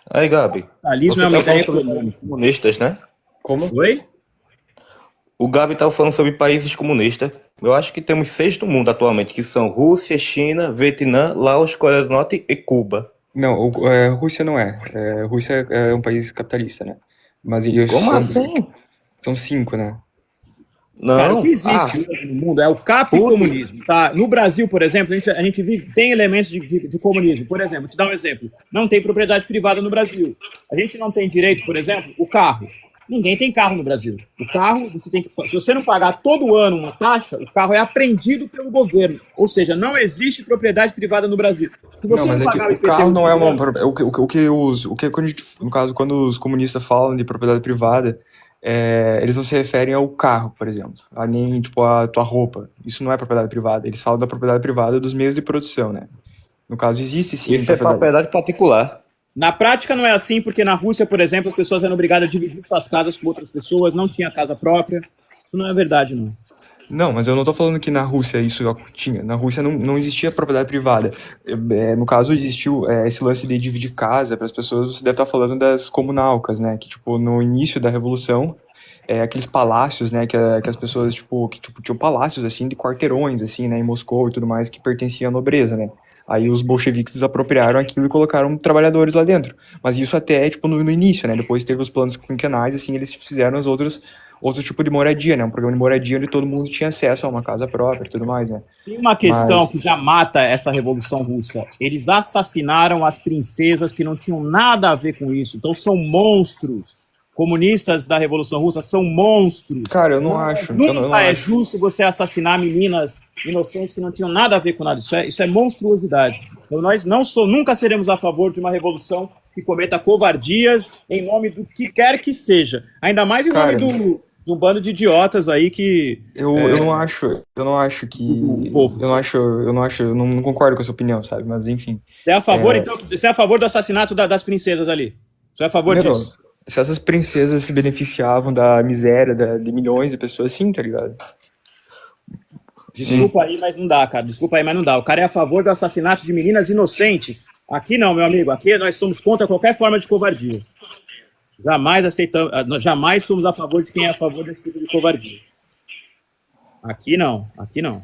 Aí, Gabi, Capitalismo é uma ideia econômica. Comunistas, né? Como? Oi? O Gabi estava falando sobre países comunistas. Eu acho que temos 6 no mundo atualmente, que são Rússia, China, Vietnã, Laos, Coreia do Norte e Cuba. Não, Rússia não é. Rússia é um país capitalista, né? Mas Como assim? são 5, né? Cara, o que Não. existe hoje no mundo é o capicomunismo, tá? No Brasil, por exemplo, a gente vive, tem elementos de comunismo. Por exemplo, te dar um exemplo. Não tem propriedade privada no Brasil. A gente não tem direito, por exemplo, o carro. Ninguém tem carro no Brasil. O carro, se você não pagar todo ano uma taxa, o carro é apreendido pelo governo. Ou seja, não existe propriedade privada no Brasil. Se você Não, mas não é que pagar o o carro IPTU, não é uma. Quando no caso, quando os comunistas falam de propriedade privada, eles não se referem ao carro, por exemplo, a nem tipo a tua roupa. Isso não é propriedade privada. Eles falam da propriedade privada dos meios de produção, né? No caso, existe sim Isso é propriedade particular. na prática não é assim, porque na Rússia, por exemplo, as pessoas eram obrigadas a dividir suas casas com outras pessoas, não tinha casa própria. Isso não é verdade, não. Não, mas eu não tô falando que na Rússia isso tinha. Na Rússia não existia propriedade privada. No caso, existiu esse lance de dividir casa para as pessoas. Você deve estar falando das comunalcas, né? Que, tipo, no início da Revolução, aqueles palácios, né? Que as pessoas, tinham palácios, assim, de quarteirões, assim, né? Em Moscou e tudo mais, que pertenciam à nobreza, né? Aí os bolcheviques desapropriaram aquilo e colocaram trabalhadores lá dentro. Mas isso até, tipo, no início, né? Depois teve os planos quinquenais, assim, eles fizeram outro tipo de moradia, né? Um programa de moradia onde todo mundo tinha acesso a uma casa própria e tudo mais, né? Tem uma questão Mas, que já mata essa Revolução Russa. Eles assassinaram as princesas que não tinham nada a ver com isso. Então são monstros. Comunistas da Revolução Russa são monstros. cara, eu não acho. Eu não Nunca é acho. justo você assassinar meninas inocentes que não tinham nada a ver com nada. Isso é monstruosidade. Então nós nunca seremos a favor de uma revolução que cometa covardias em nome do que quer que seja. Ainda mais em Cara, nome de um bando de idiotas aí que... eu não acho que. O povo. Eu não concordo com essa opinião, sabe? Mas enfim. Você é a favor, então, você é a favor do assassinato das princesas ali? Você é a favor Meu, disso? se essas princesas se beneficiavam da miséria de milhões de pessoas, sim, tá ligado? Sim. Desculpa aí, mas não dá, cara. Desculpa aí, mas não dá. O cara é a favor do assassinato de meninas inocentes. Aqui não, meu amigo. Aqui nós somos contra qualquer forma de covardia. Jamais aceitamos, jamais somos a favor de quem é a favor desse tipo de covardia. Aqui não, aqui não.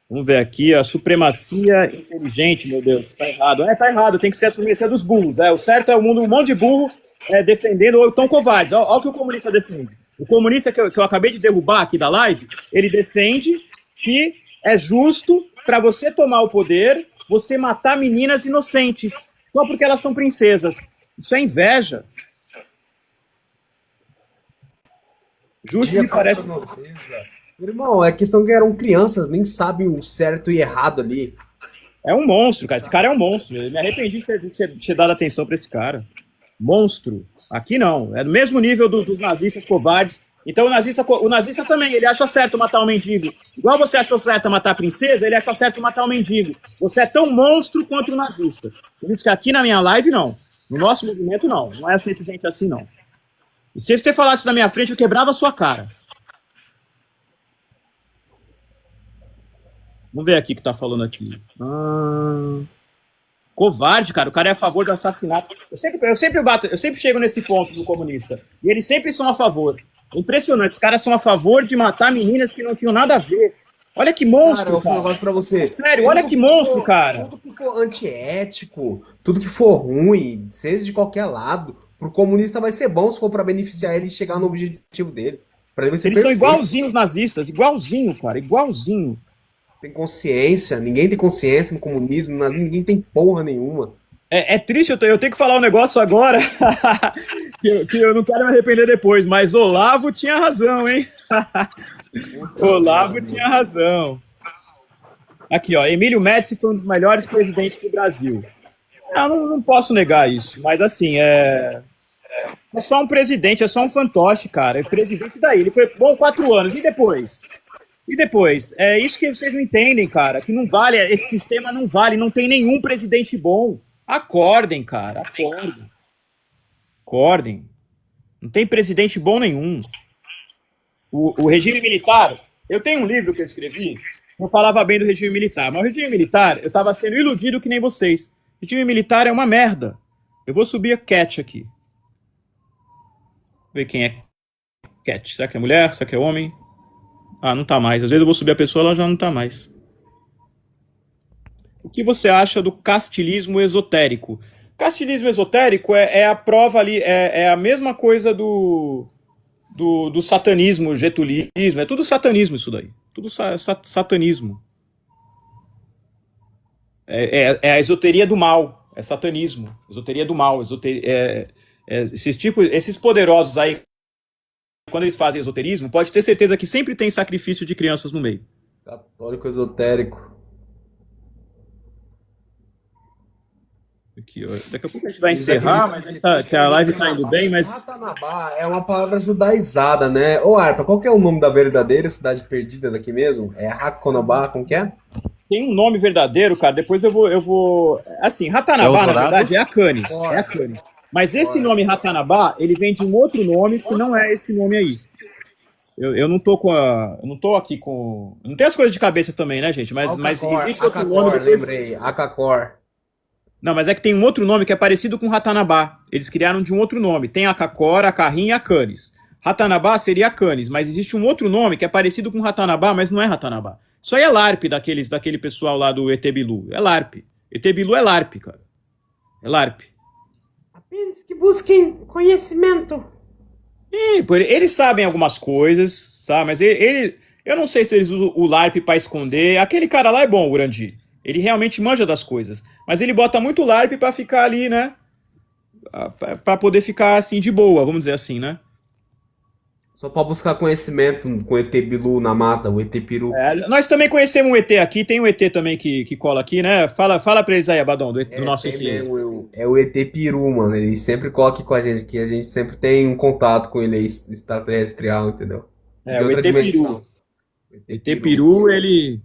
Vamos ver aqui, a supremacia inteligente, meu Deus, tá errado. Tá errado, tem que ser a supremacia dos burros. O certo é um monte de burro defendendo, ou tão covardes. Olha o que o comunista defende. O comunista que eu acabei de derrubar aqui da live, ele defende que é justo para você tomar o poder, você matar meninas inocentes, só porque elas são princesas. Isso é inveja. Justo me parece... Irmão, é questão que eram crianças, nem sabem o certo e errado ali. É um monstro, cara. Esse cara é um monstro. Eu me arrependi de ter dado atenção pra esse cara. Monstro. Aqui não. É do mesmo nível dos nazistas covardes. Então o nazista também, ele acha certo matar um mendigo. Igual você achou certo matar a princesa, ele achou certo matar um mendigo. Você é tão monstro quanto o nazista. Por isso que aqui na minha live, não. No nosso movimento, não. Não é aceito gente assim, não. E se você falasse na minha frente, eu quebrava a sua cara. Vamos ver aqui o que tá falando aqui. Covarde, cara. O cara é a favor do assassinato. Eu sempre chego nesse ponto do comunista. E eles sempre são a favor. É impressionante. Os caras são a favor de matar meninas que não tinham nada a ver. Olha que monstro, Cara, eu vou falar um negócio pra você. Sério, olha que monstro, cara. Tudo que for antiético, tudo que for ruim, seja de qualquer lado, pro comunista vai ser bom se for pra beneficiar ele e chegar no objetivo dele. Pra ele vai ser Eles são perfeito. igualzinhos os nazistas. Igualzinho, cara. Igualzinho. Tem consciência, ninguém tem consciência no comunismo, ninguém tem porra nenhuma. É triste, eu tenho que falar um negócio agora que eu não quero me arrepender depois, mas Olavo tinha razão, hein? Olavo tinha razão. Aqui, ó, Emílio Médici foi um dos melhores presidentes do Brasil. Eu não posso negar isso, mas assim, é só um presidente, é só um fantoche, cara. É presidente daí, ele foi bom 4 anos, e depois? E depois? É isso que vocês não entendem, cara, que não vale, esse sistema não vale, não tem nenhum presidente bom. Acordem, cara, acordem. Acordem. Não tem presidente bom nenhum. O regime militar, eu tenho um livro que eu escrevi, eu falava bem do regime militar, mas o regime militar, eu tava sendo iludido que nem vocês. O regime militar é uma merda. Eu vou subir a Cat aqui. Ver quem é Cat. Será que é mulher? Será que é homem? Ah, não tá mais. Às vezes eu vou subir a pessoa, ela já não tá mais. O que você acha do castilismo esotérico? Castilismo esotérico é a prova ali, é a mesma coisa do satanismo, getulismo, é tudo satanismo isso daí. Tudo satanismo. É a esoteria do mal, é satanismo. Esoteria do mal, esses poderosos aí, quando eles fazem esoterismo, pode ter certeza que sempre tem sacrifício de crianças no meio. Católico esotérico. Aqui, ó. Daqui a pouco a gente vai encerrar, mas que a live tá indo bem, mas Ratanabá é uma palavra judaizada, né? Ô, Arpa, qual que é o nome da verdadeira cidade perdida daqui mesmo? É Raconobá, como que é? tem um nome verdadeiro, cara. Depois eu vou. Assim, Ratanabá, na verdade, é a Canis. É a Canis. Mas esse nome Ratanabá, ele vem de um outro nome que não é esse nome aí. Eu não tô com a. Eu não tô aqui com. Não tem as coisas de cabeça também, né, gente? Mas existe outro nome. Akakor, lembrei. Akakor. Não, mas é que tem um outro nome que é parecido com Ratanabá. Eles criaram de um outro nome. Tem a Kakor, a Carrim e a Canis. Ratanabá seria a Canis, mas existe um outro nome que é parecido com Ratanabá, mas não é Ratanabá. Isso aí é LARP daquele pessoal lá do ET Bilu. É LARP. ET Bilu é LARP, cara. É LARP. Apenas que busquem conhecimento. Eles sabem algumas coisas, sabe? Mas eu não sei se eles usam o LARP pra esconder. Aquele cara lá é bom, o Urandi. Ele realmente manja das coisas. Mas ele bota muito LARP pra ficar ali, né? Pra poder ficar assim de boa, vamos dizer assim, né? Só pra buscar conhecimento com o ET Bilu na mata, o ET Peru. Nós também conhecemos um ET aqui, tem um ET também que cola aqui, né? Fala pra eles aí, Abadão, do nosso ET. É o ET Peru, mano. Ele sempre cola aqui com a gente, que a gente sempre tem um contato com ele aí, extraterrestrial, entendeu? É, o ET Peru. O ET Peru, ele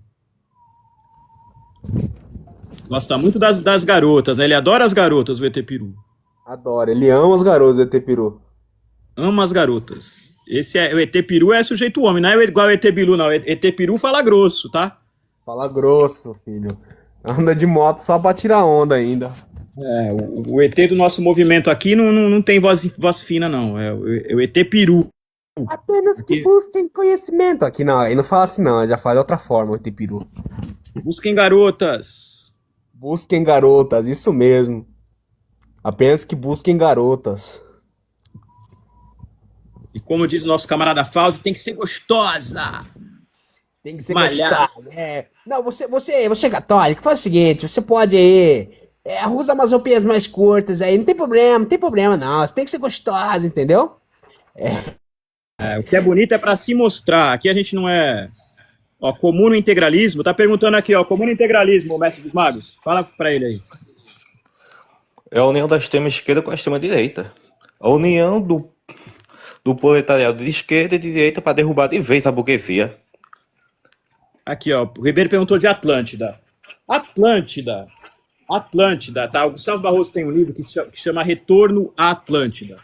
gosta muito das garotas, né? Ele adora as garotas, o ET Peru. Adora, ele ama os garotos, o ET Peru. Ama as garotas. O ET Peru é sujeito homem, não é igual o ET Bilu, não. O ET Peru fala grosso, tá? Fala grosso, filho. Anda de moto só pra tirar onda ainda. O ET do nosso movimento aqui não tem voz fina, não. É o ET Peru. Apenas que busquem conhecimento. Aqui não, aí não fala assim não, já fala de outra forma, o ET Peru. Busquem garotas. Busquem garotas, isso mesmo. Apenas que busquem garotas. E como diz o nosso camarada Fausto, tem que ser gostosa. Tem que ser malhar. gostosa. Não, você é católico, faz o seguinte, você pode aí, usa umas roupinhas mais curtas aí, não tem problema não, você tem que ser gostosa, entendeu? O que é bonito é pra se mostrar. Aqui a gente não é... Ó, comuno integralismo. Tá perguntando aqui, ó, comuno integralismo, o mestre dos magos. Fala pra ele aí. É a união da extrema-esquerda com a extrema-direita. A união do proletariado de esquerda e de direita para derrubar de vez a burguesia. Aqui, ó, o Ribeiro perguntou de Atlântida. Atlântida, tá? O Gustavo Barroso tem um livro que chama Retorno à Atlântida.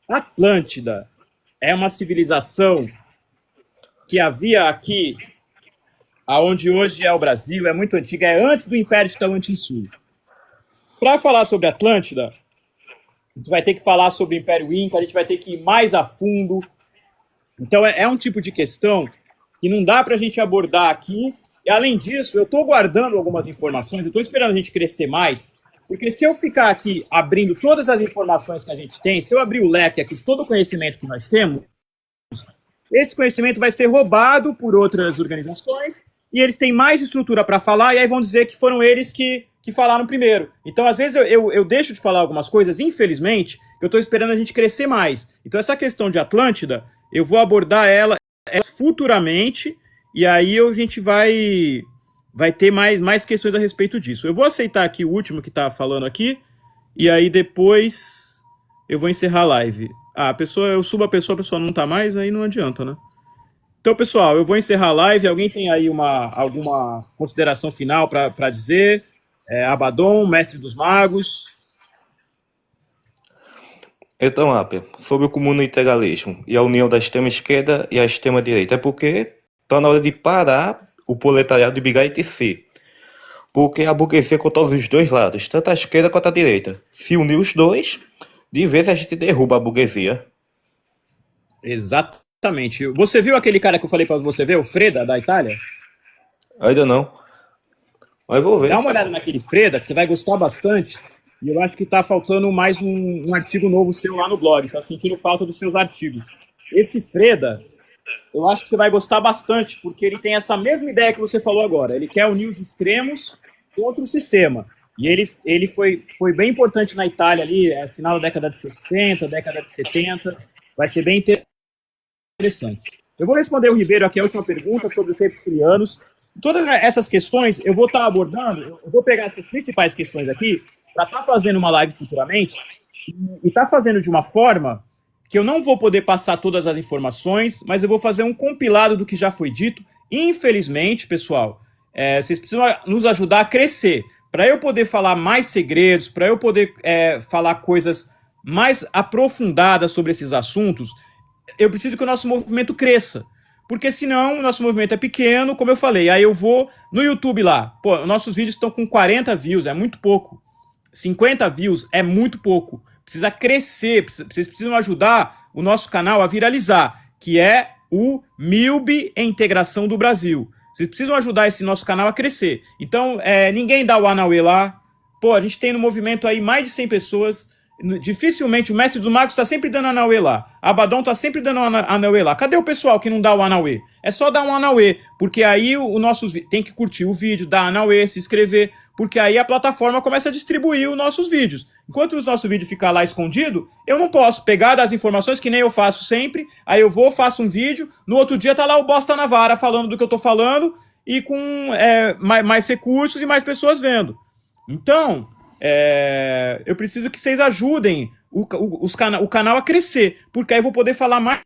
Atlântida é uma civilização que havia aqui, aonde hoje é o Brasil, é muito antiga, é antes do Império de Tawantinsuyo. Para falar sobre Atlântida, a gente vai ter que falar sobre o Império Inca, a gente vai ter que ir mais a fundo. Então é um tipo de questão que não dá para a gente abordar aqui. E além disso, eu estou guardando algumas informações, eu estou esperando a gente crescer mais, porque se eu ficar aqui abrindo todas as informações que a gente tem, se eu abrir o leque aqui de todo o conhecimento que nós temos, esse conhecimento vai ser roubado por outras organizações e eles têm mais estrutura para falar e aí vão dizer que foram eles que falaram primeiro. Então, às vezes, eu deixo de falar algumas coisas, infelizmente, que eu estou esperando a gente crescer mais. Então, essa questão de Atlântida, eu vou abordar ela futuramente e aí a gente vai ter mais questões a respeito disso. Eu vou aceitar aqui o último que está falando aqui e aí depois eu vou encerrar a live. Eu subo a pessoa não está mais, aí não adianta, né? Então, pessoal, eu vou encerrar a live. Alguém tem aí alguma consideração final para dizer? Abaddon, mestre dos magos. Então, Apia, sobre o comuno integralismo e a união da extrema-esquerda e a extrema-direita, é porque está na hora de parar o proletariado de brigar entre si. Porque a burguesia controla os dois lados, tanto a esquerda quanto a direita. Se unir os dois, de vez a gente derruba a burguesia. Exato. Exatamente. Você viu aquele cara que eu falei pra você ver, o Freda, da Itália? Ainda não. Mas vou Dá ver. uma olhada naquele Freda, que você vai gostar bastante. E eu acho que tá faltando mais um artigo novo seu lá no blog. Tá sentindo falta dos seus artigos. Esse Freda, eu acho que você vai gostar bastante, porque ele tem essa mesma ideia que você falou agora. Ele quer unir os extremos contra o sistema. E ele foi bem importante na Itália ali, final da década de 60, década de 70. Vai ser bem interessante. Eu vou responder o Ribeiro aqui a última pergunta sobre os reptilianos. Todas essas questões eu vou estar abordando, eu vou pegar essas principais questões aqui para estar fazendo uma live futuramente e estar fazendo de uma forma que eu não vou poder passar todas as informações, mas eu vou fazer um compilado do que já foi dito. Infelizmente, pessoal, vocês precisam nos ajudar a crescer. Para eu poder falar mais segredos, para eu poder falar coisas mais aprofundadas sobre esses assuntos, eu preciso que o nosso movimento cresça. Porque senão o nosso movimento é pequeno, como eu falei. Aí eu vou no YouTube lá. Pô, nossos vídeos estão com 40 views, é muito pouco. 50 views é muito pouco. Precisa crescer, vocês precisam ajudar o nosso canal a viralizar, que é o MILB em Integração do Brasil. Vocês precisam ajudar esse nosso canal a crescer. Então, ninguém dá o Anauê lá. Pô, a gente tem no movimento aí mais de 100 pessoas. Dificilmente, o mestre dos magos está sempre dando Anauê lá. Abaddon está sempre dando Anauê lá. Cadê o pessoal que não dá o Anauê? É só dar um Anauê, porque aí o nosso tem que curtir o vídeo, dar Anauê, se inscrever, porque aí a plataforma começa a distribuir os nossos vídeos. Enquanto o nosso vídeo ficar lá escondido, eu não posso pegar das informações, que nem eu faço sempre, aí eu vou, faço um vídeo, no outro dia tá lá o Bosta na Vara falando do que eu tô falando, e com mais recursos e mais pessoas vendo. Então, eu preciso que vocês ajudem o canal a crescer, porque aí eu vou poder falar mais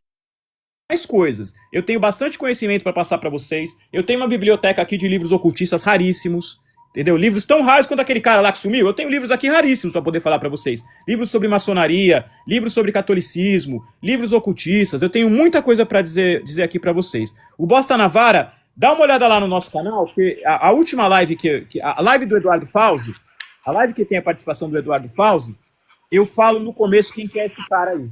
coisas. Eu tenho bastante conhecimento para passar para vocês. Eu tenho uma biblioteca aqui de livros ocultistas raríssimos, entendeu? Livros tão raros quanto aquele cara lá que sumiu. Eu tenho livros aqui raríssimos para poder falar para vocês. Livros sobre maçonaria, livros sobre catolicismo, livros ocultistas. Eu tenho muita coisa para dizer aqui para vocês. O Bosta na Vara, dá uma olhada lá no nosso canal, que a última live a live do Eduardo Fauzi, a live que tem a participação do Eduardo Fauzi, eu falo no começo quem que é esse cara aí.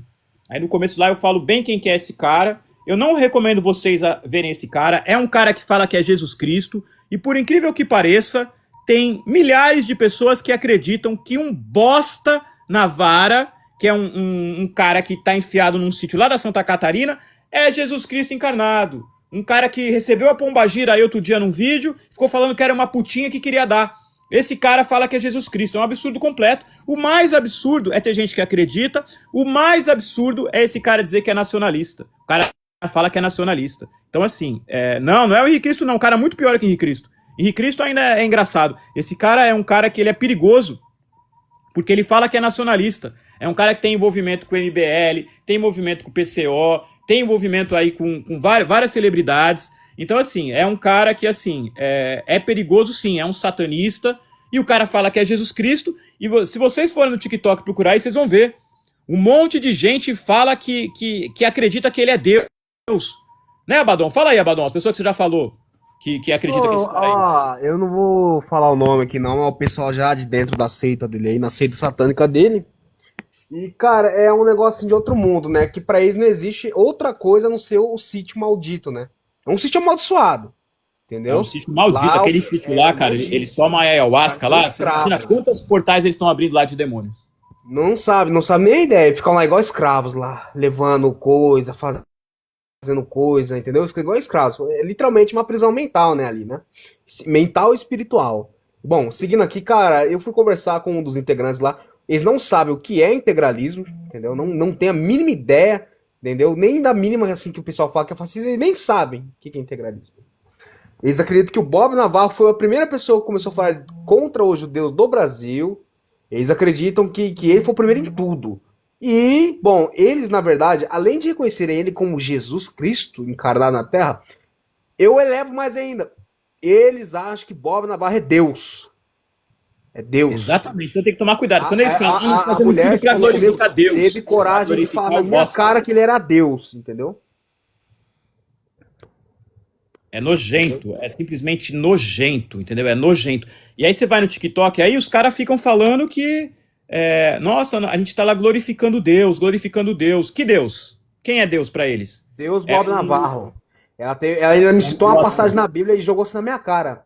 Aí no começo lá eu falo bem quem que é esse cara. Eu não recomendo vocês verem esse cara. É um cara que fala que é Jesus Cristo. E por incrível que pareça, tem milhares de pessoas que acreditam que um Bosta na Vara, que é um cara que está enfiado num sítio lá da Santa Catarina, é Jesus Cristo encarnado. Um cara que recebeu a pombagira aí outro dia num vídeo, ficou falando que era uma putinha que queria dar. Esse cara fala que é Jesus Cristo, é um absurdo completo. O mais absurdo é ter gente que acredita, o mais absurdo é esse cara dizer que é nacionalista. O cara fala que é nacionalista. Então assim, não é o Henrique Cristo não, um cara muito pior que Henrique Cristo. Henrique Cristo ainda é engraçado. Esse cara é um cara que ele é perigoso, porque ele fala que é nacionalista. É um cara que tem envolvimento com o MBL, tem envolvimento com o PCO, tem envolvimento aí com várias celebridades. Então, assim, é um cara que, assim, é perigoso, sim, é um satanista, e o cara fala que é Jesus Cristo, e se vocês forem no TikTok procurar aí, vocês vão ver. Um monte de gente fala que acredita que ele é Deus. Né, Abaddon? Fala aí, Abaddon, as pessoas que você já falou que acredita que esse cara eu não vou falar o nome aqui não, é o pessoal já de dentro da seita dele aí, na seita satânica dele. E, cara, é um negócio de outro mundo, né? Que pra eles não existe outra coisa a não ser o sítio maldito, né? É um sítio amaldiçoado, entendeu? É um sítio maldito, lá, aquele sítio lá, cara, eles tomam a ayahuasca lá, você escravo. imagina quantos portais eles estão abrindo lá de demônios. Não sabe nem a ideia. Ficam lá igual escravos lá, levando coisa, fazendo coisa, entendeu? Fica igual escravos. É literalmente uma prisão mental, né, ali, né? Mental e espiritual. Bom, seguindo aqui, cara, eu fui conversar com um dos integrantes lá. Eles não sabem o que é integralismo, entendeu? Não tem a mínima ideia, entendeu? Nem da mínima, assim, que o pessoal fala que é fascismo, eles nem sabem o que é integralismo. Eles acreditam que o Bob Navarro foi a primeira pessoa que começou a falar contra os judeus do Brasil. Eles acreditam que ele foi o primeiro em tudo. E, bom, eles, na verdade, além de reconhecerem ele como Jesus Cristo encarnado na Terra, eu elevo mais ainda. Eles acham que Bob Navarro é Deus. É Deus. Exatamente, então tem que tomar cuidado. Quando eles falam, nós fazemos mulher tudo pra glorificar Deus. Teve coragem de falar na minha cara que ele era Deus, entendeu? É nojento, é simplesmente nojento, entendeu? É nojento. E aí você vai no TikTok, aí os caras ficam falando que, nossa, a gente tá lá glorificando Deus, glorificando Deus. Que Deus? Quem é Deus para eles? Deus É Bob um- Navarro. Ela ainda me citou uma passagem na Bíblia e jogou isso na minha cara.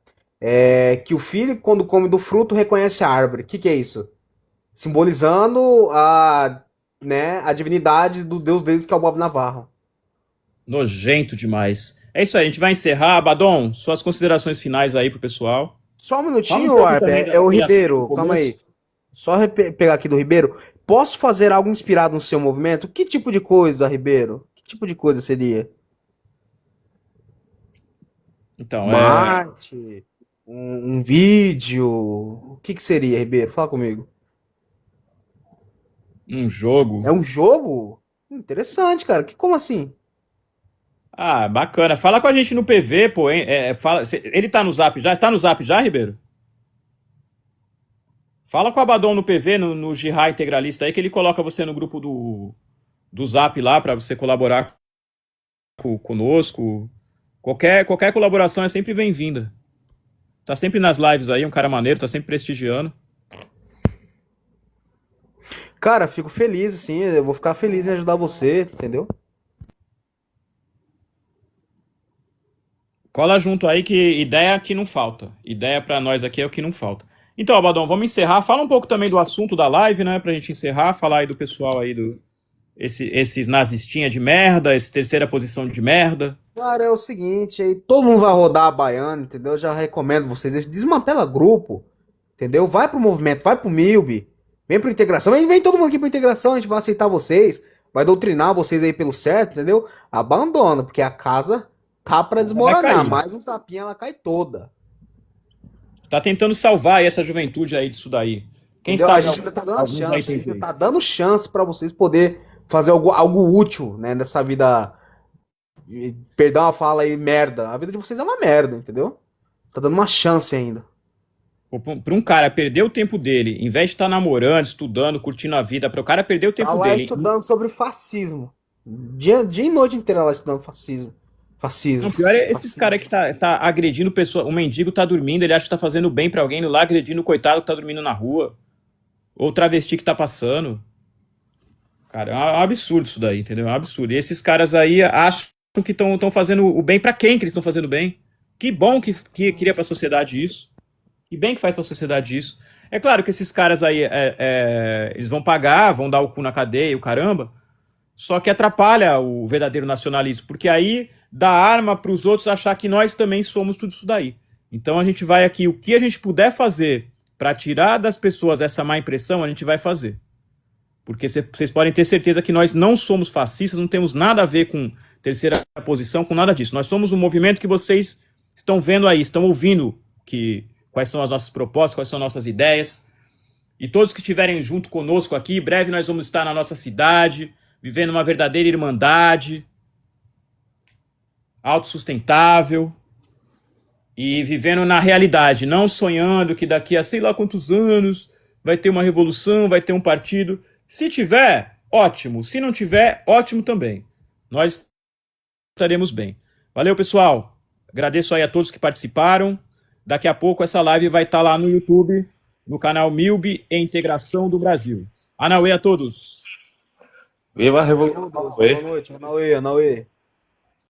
Que o filho, quando come do fruto, reconhece a árvore. O que é isso? Simbolizando a divindade do Deus deles, que é o Bob Navarro. Nojento demais. É isso aí, a gente vai encerrar. Badon, suas considerações finais aí pro pessoal. Só um Fala um minutinho, pouco Arp. também É o daquele Ribeiro. assunto do Calma aí. começo. Só pegar aqui do Ribeiro. Posso fazer algo inspirado no seu movimento? Que tipo de coisa, Ribeiro? Que tipo de coisa seria? Então, Uma arte? Um vídeo? O que seria, Ribeiro? Fala comigo. um jogo. É um jogo? Interessante, cara. Como assim? Ah, bacana. Fala com a gente no PV, pô, hein? Ele tá no Zap já? Tá no Zap já, Ribeiro? Fala com a Badon no PV, no Jihad Integralista aí, que ele coloca você no grupo do Zap lá pra você colaborar conosco. Qualquer colaboração é sempre bem-vinda. Tá sempre nas lives aí, um cara maneiro, tá sempre prestigiando. Cara, fico feliz, assim. Eu vou ficar feliz em ajudar você, entendeu? Cola junto aí que ideia que não falta. Ideia pra nós aqui é o que não falta. Então, Abadão, vamos encerrar. Fala um pouco também do assunto da live, né? Pra gente encerrar. Falar aí do pessoal aí esses nazistinha de merda, essa terceira posição de merda. Cara, é o seguinte, aí todo mundo vai rodar a baiana, entendeu? Eu já recomendo vocês, desmantela grupo, entendeu? Vai pro movimento, vai pro MILB, vem pro integração, vem todo mundo aqui pro integração, a gente vai aceitar vocês, vai doutrinar vocês aí pelo certo, entendeu? Abandona, porque a casa tá pra desmoronar, cair. mais um tapinha ela cai toda. Tá tentando salvar aí essa juventude aí disso daí. Quem Entendeu? sabe A gente ainda tá dando a alguns chance, vai a gente entender. ainda tá dando chance pra vocês poder fazer algo útil, né, nessa vida, perdão a fala aí, merda. A vida de vocês é uma merda, entendeu? Tá dando uma chance ainda. Pô, pra um cara perder o tempo dele, em vez de estar namorando, estudando, curtindo a vida, para o cara perder o tempo Tá lá dele. estudando sobre fascismo. Dia e noite inteira lá estudando fascismo. Fascismo. Não, pior é esses Fascismo. caras que tá agredindo pessoa. O mendigo tá dormindo, ele acha que tá fazendo bem pra alguém, indo lá agredindo o coitado que tá dormindo na rua. Ou o travesti que tá passando. Cara, é um absurdo isso daí, entendeu? É um absurdo. E esses caras aí acham que estão fazendo o bem pra quem que eles estão fazendo bem. Que bom que queria pra sociedade isso. Que bem que faz pra sociedade isso. É claro que esses caras aí, eles vão pagar, vão dar o cu na cadeia, o caramba, só que atrapalha o verdadeiro nacionalismo, porque aí dá arma para os outros achar que nós também somos tudo isso daí. Então a gente vai aqui, o que a gente puder fazer para tirar das pessoas essa má impressão, a gente vai fazer. Porque vocês podem ter certeza que nós não somos fascistas, não temos nada a ver com terceira posição, com nada disso. Nós somos um movimento que vocês estão vendo aí, estão ouvindo quais são as nossas propostas, quais são as nossas ideias. E todos que estiverem junto conosco aqui, em breve nós vamos estar na nossa cidade, vivendo uma verdadeira irmandade, autossustentável e vivendo na realidade, não sonhando que daqui a sei lá quantos anos vai ter uma revolução, vai ter um partido. Se tiver, ótimo. Se não tiver, ótimo também. Nós estaremos bem. Valeu, pessoal. Agradeço aí a todos que participaram. Daqui a pouco essa live vai estar lá no YouTube, no canal MILB e Integração do Brasil. Anauê a todos. Viva a Revolução! Boa noite, Anauê, Anauê.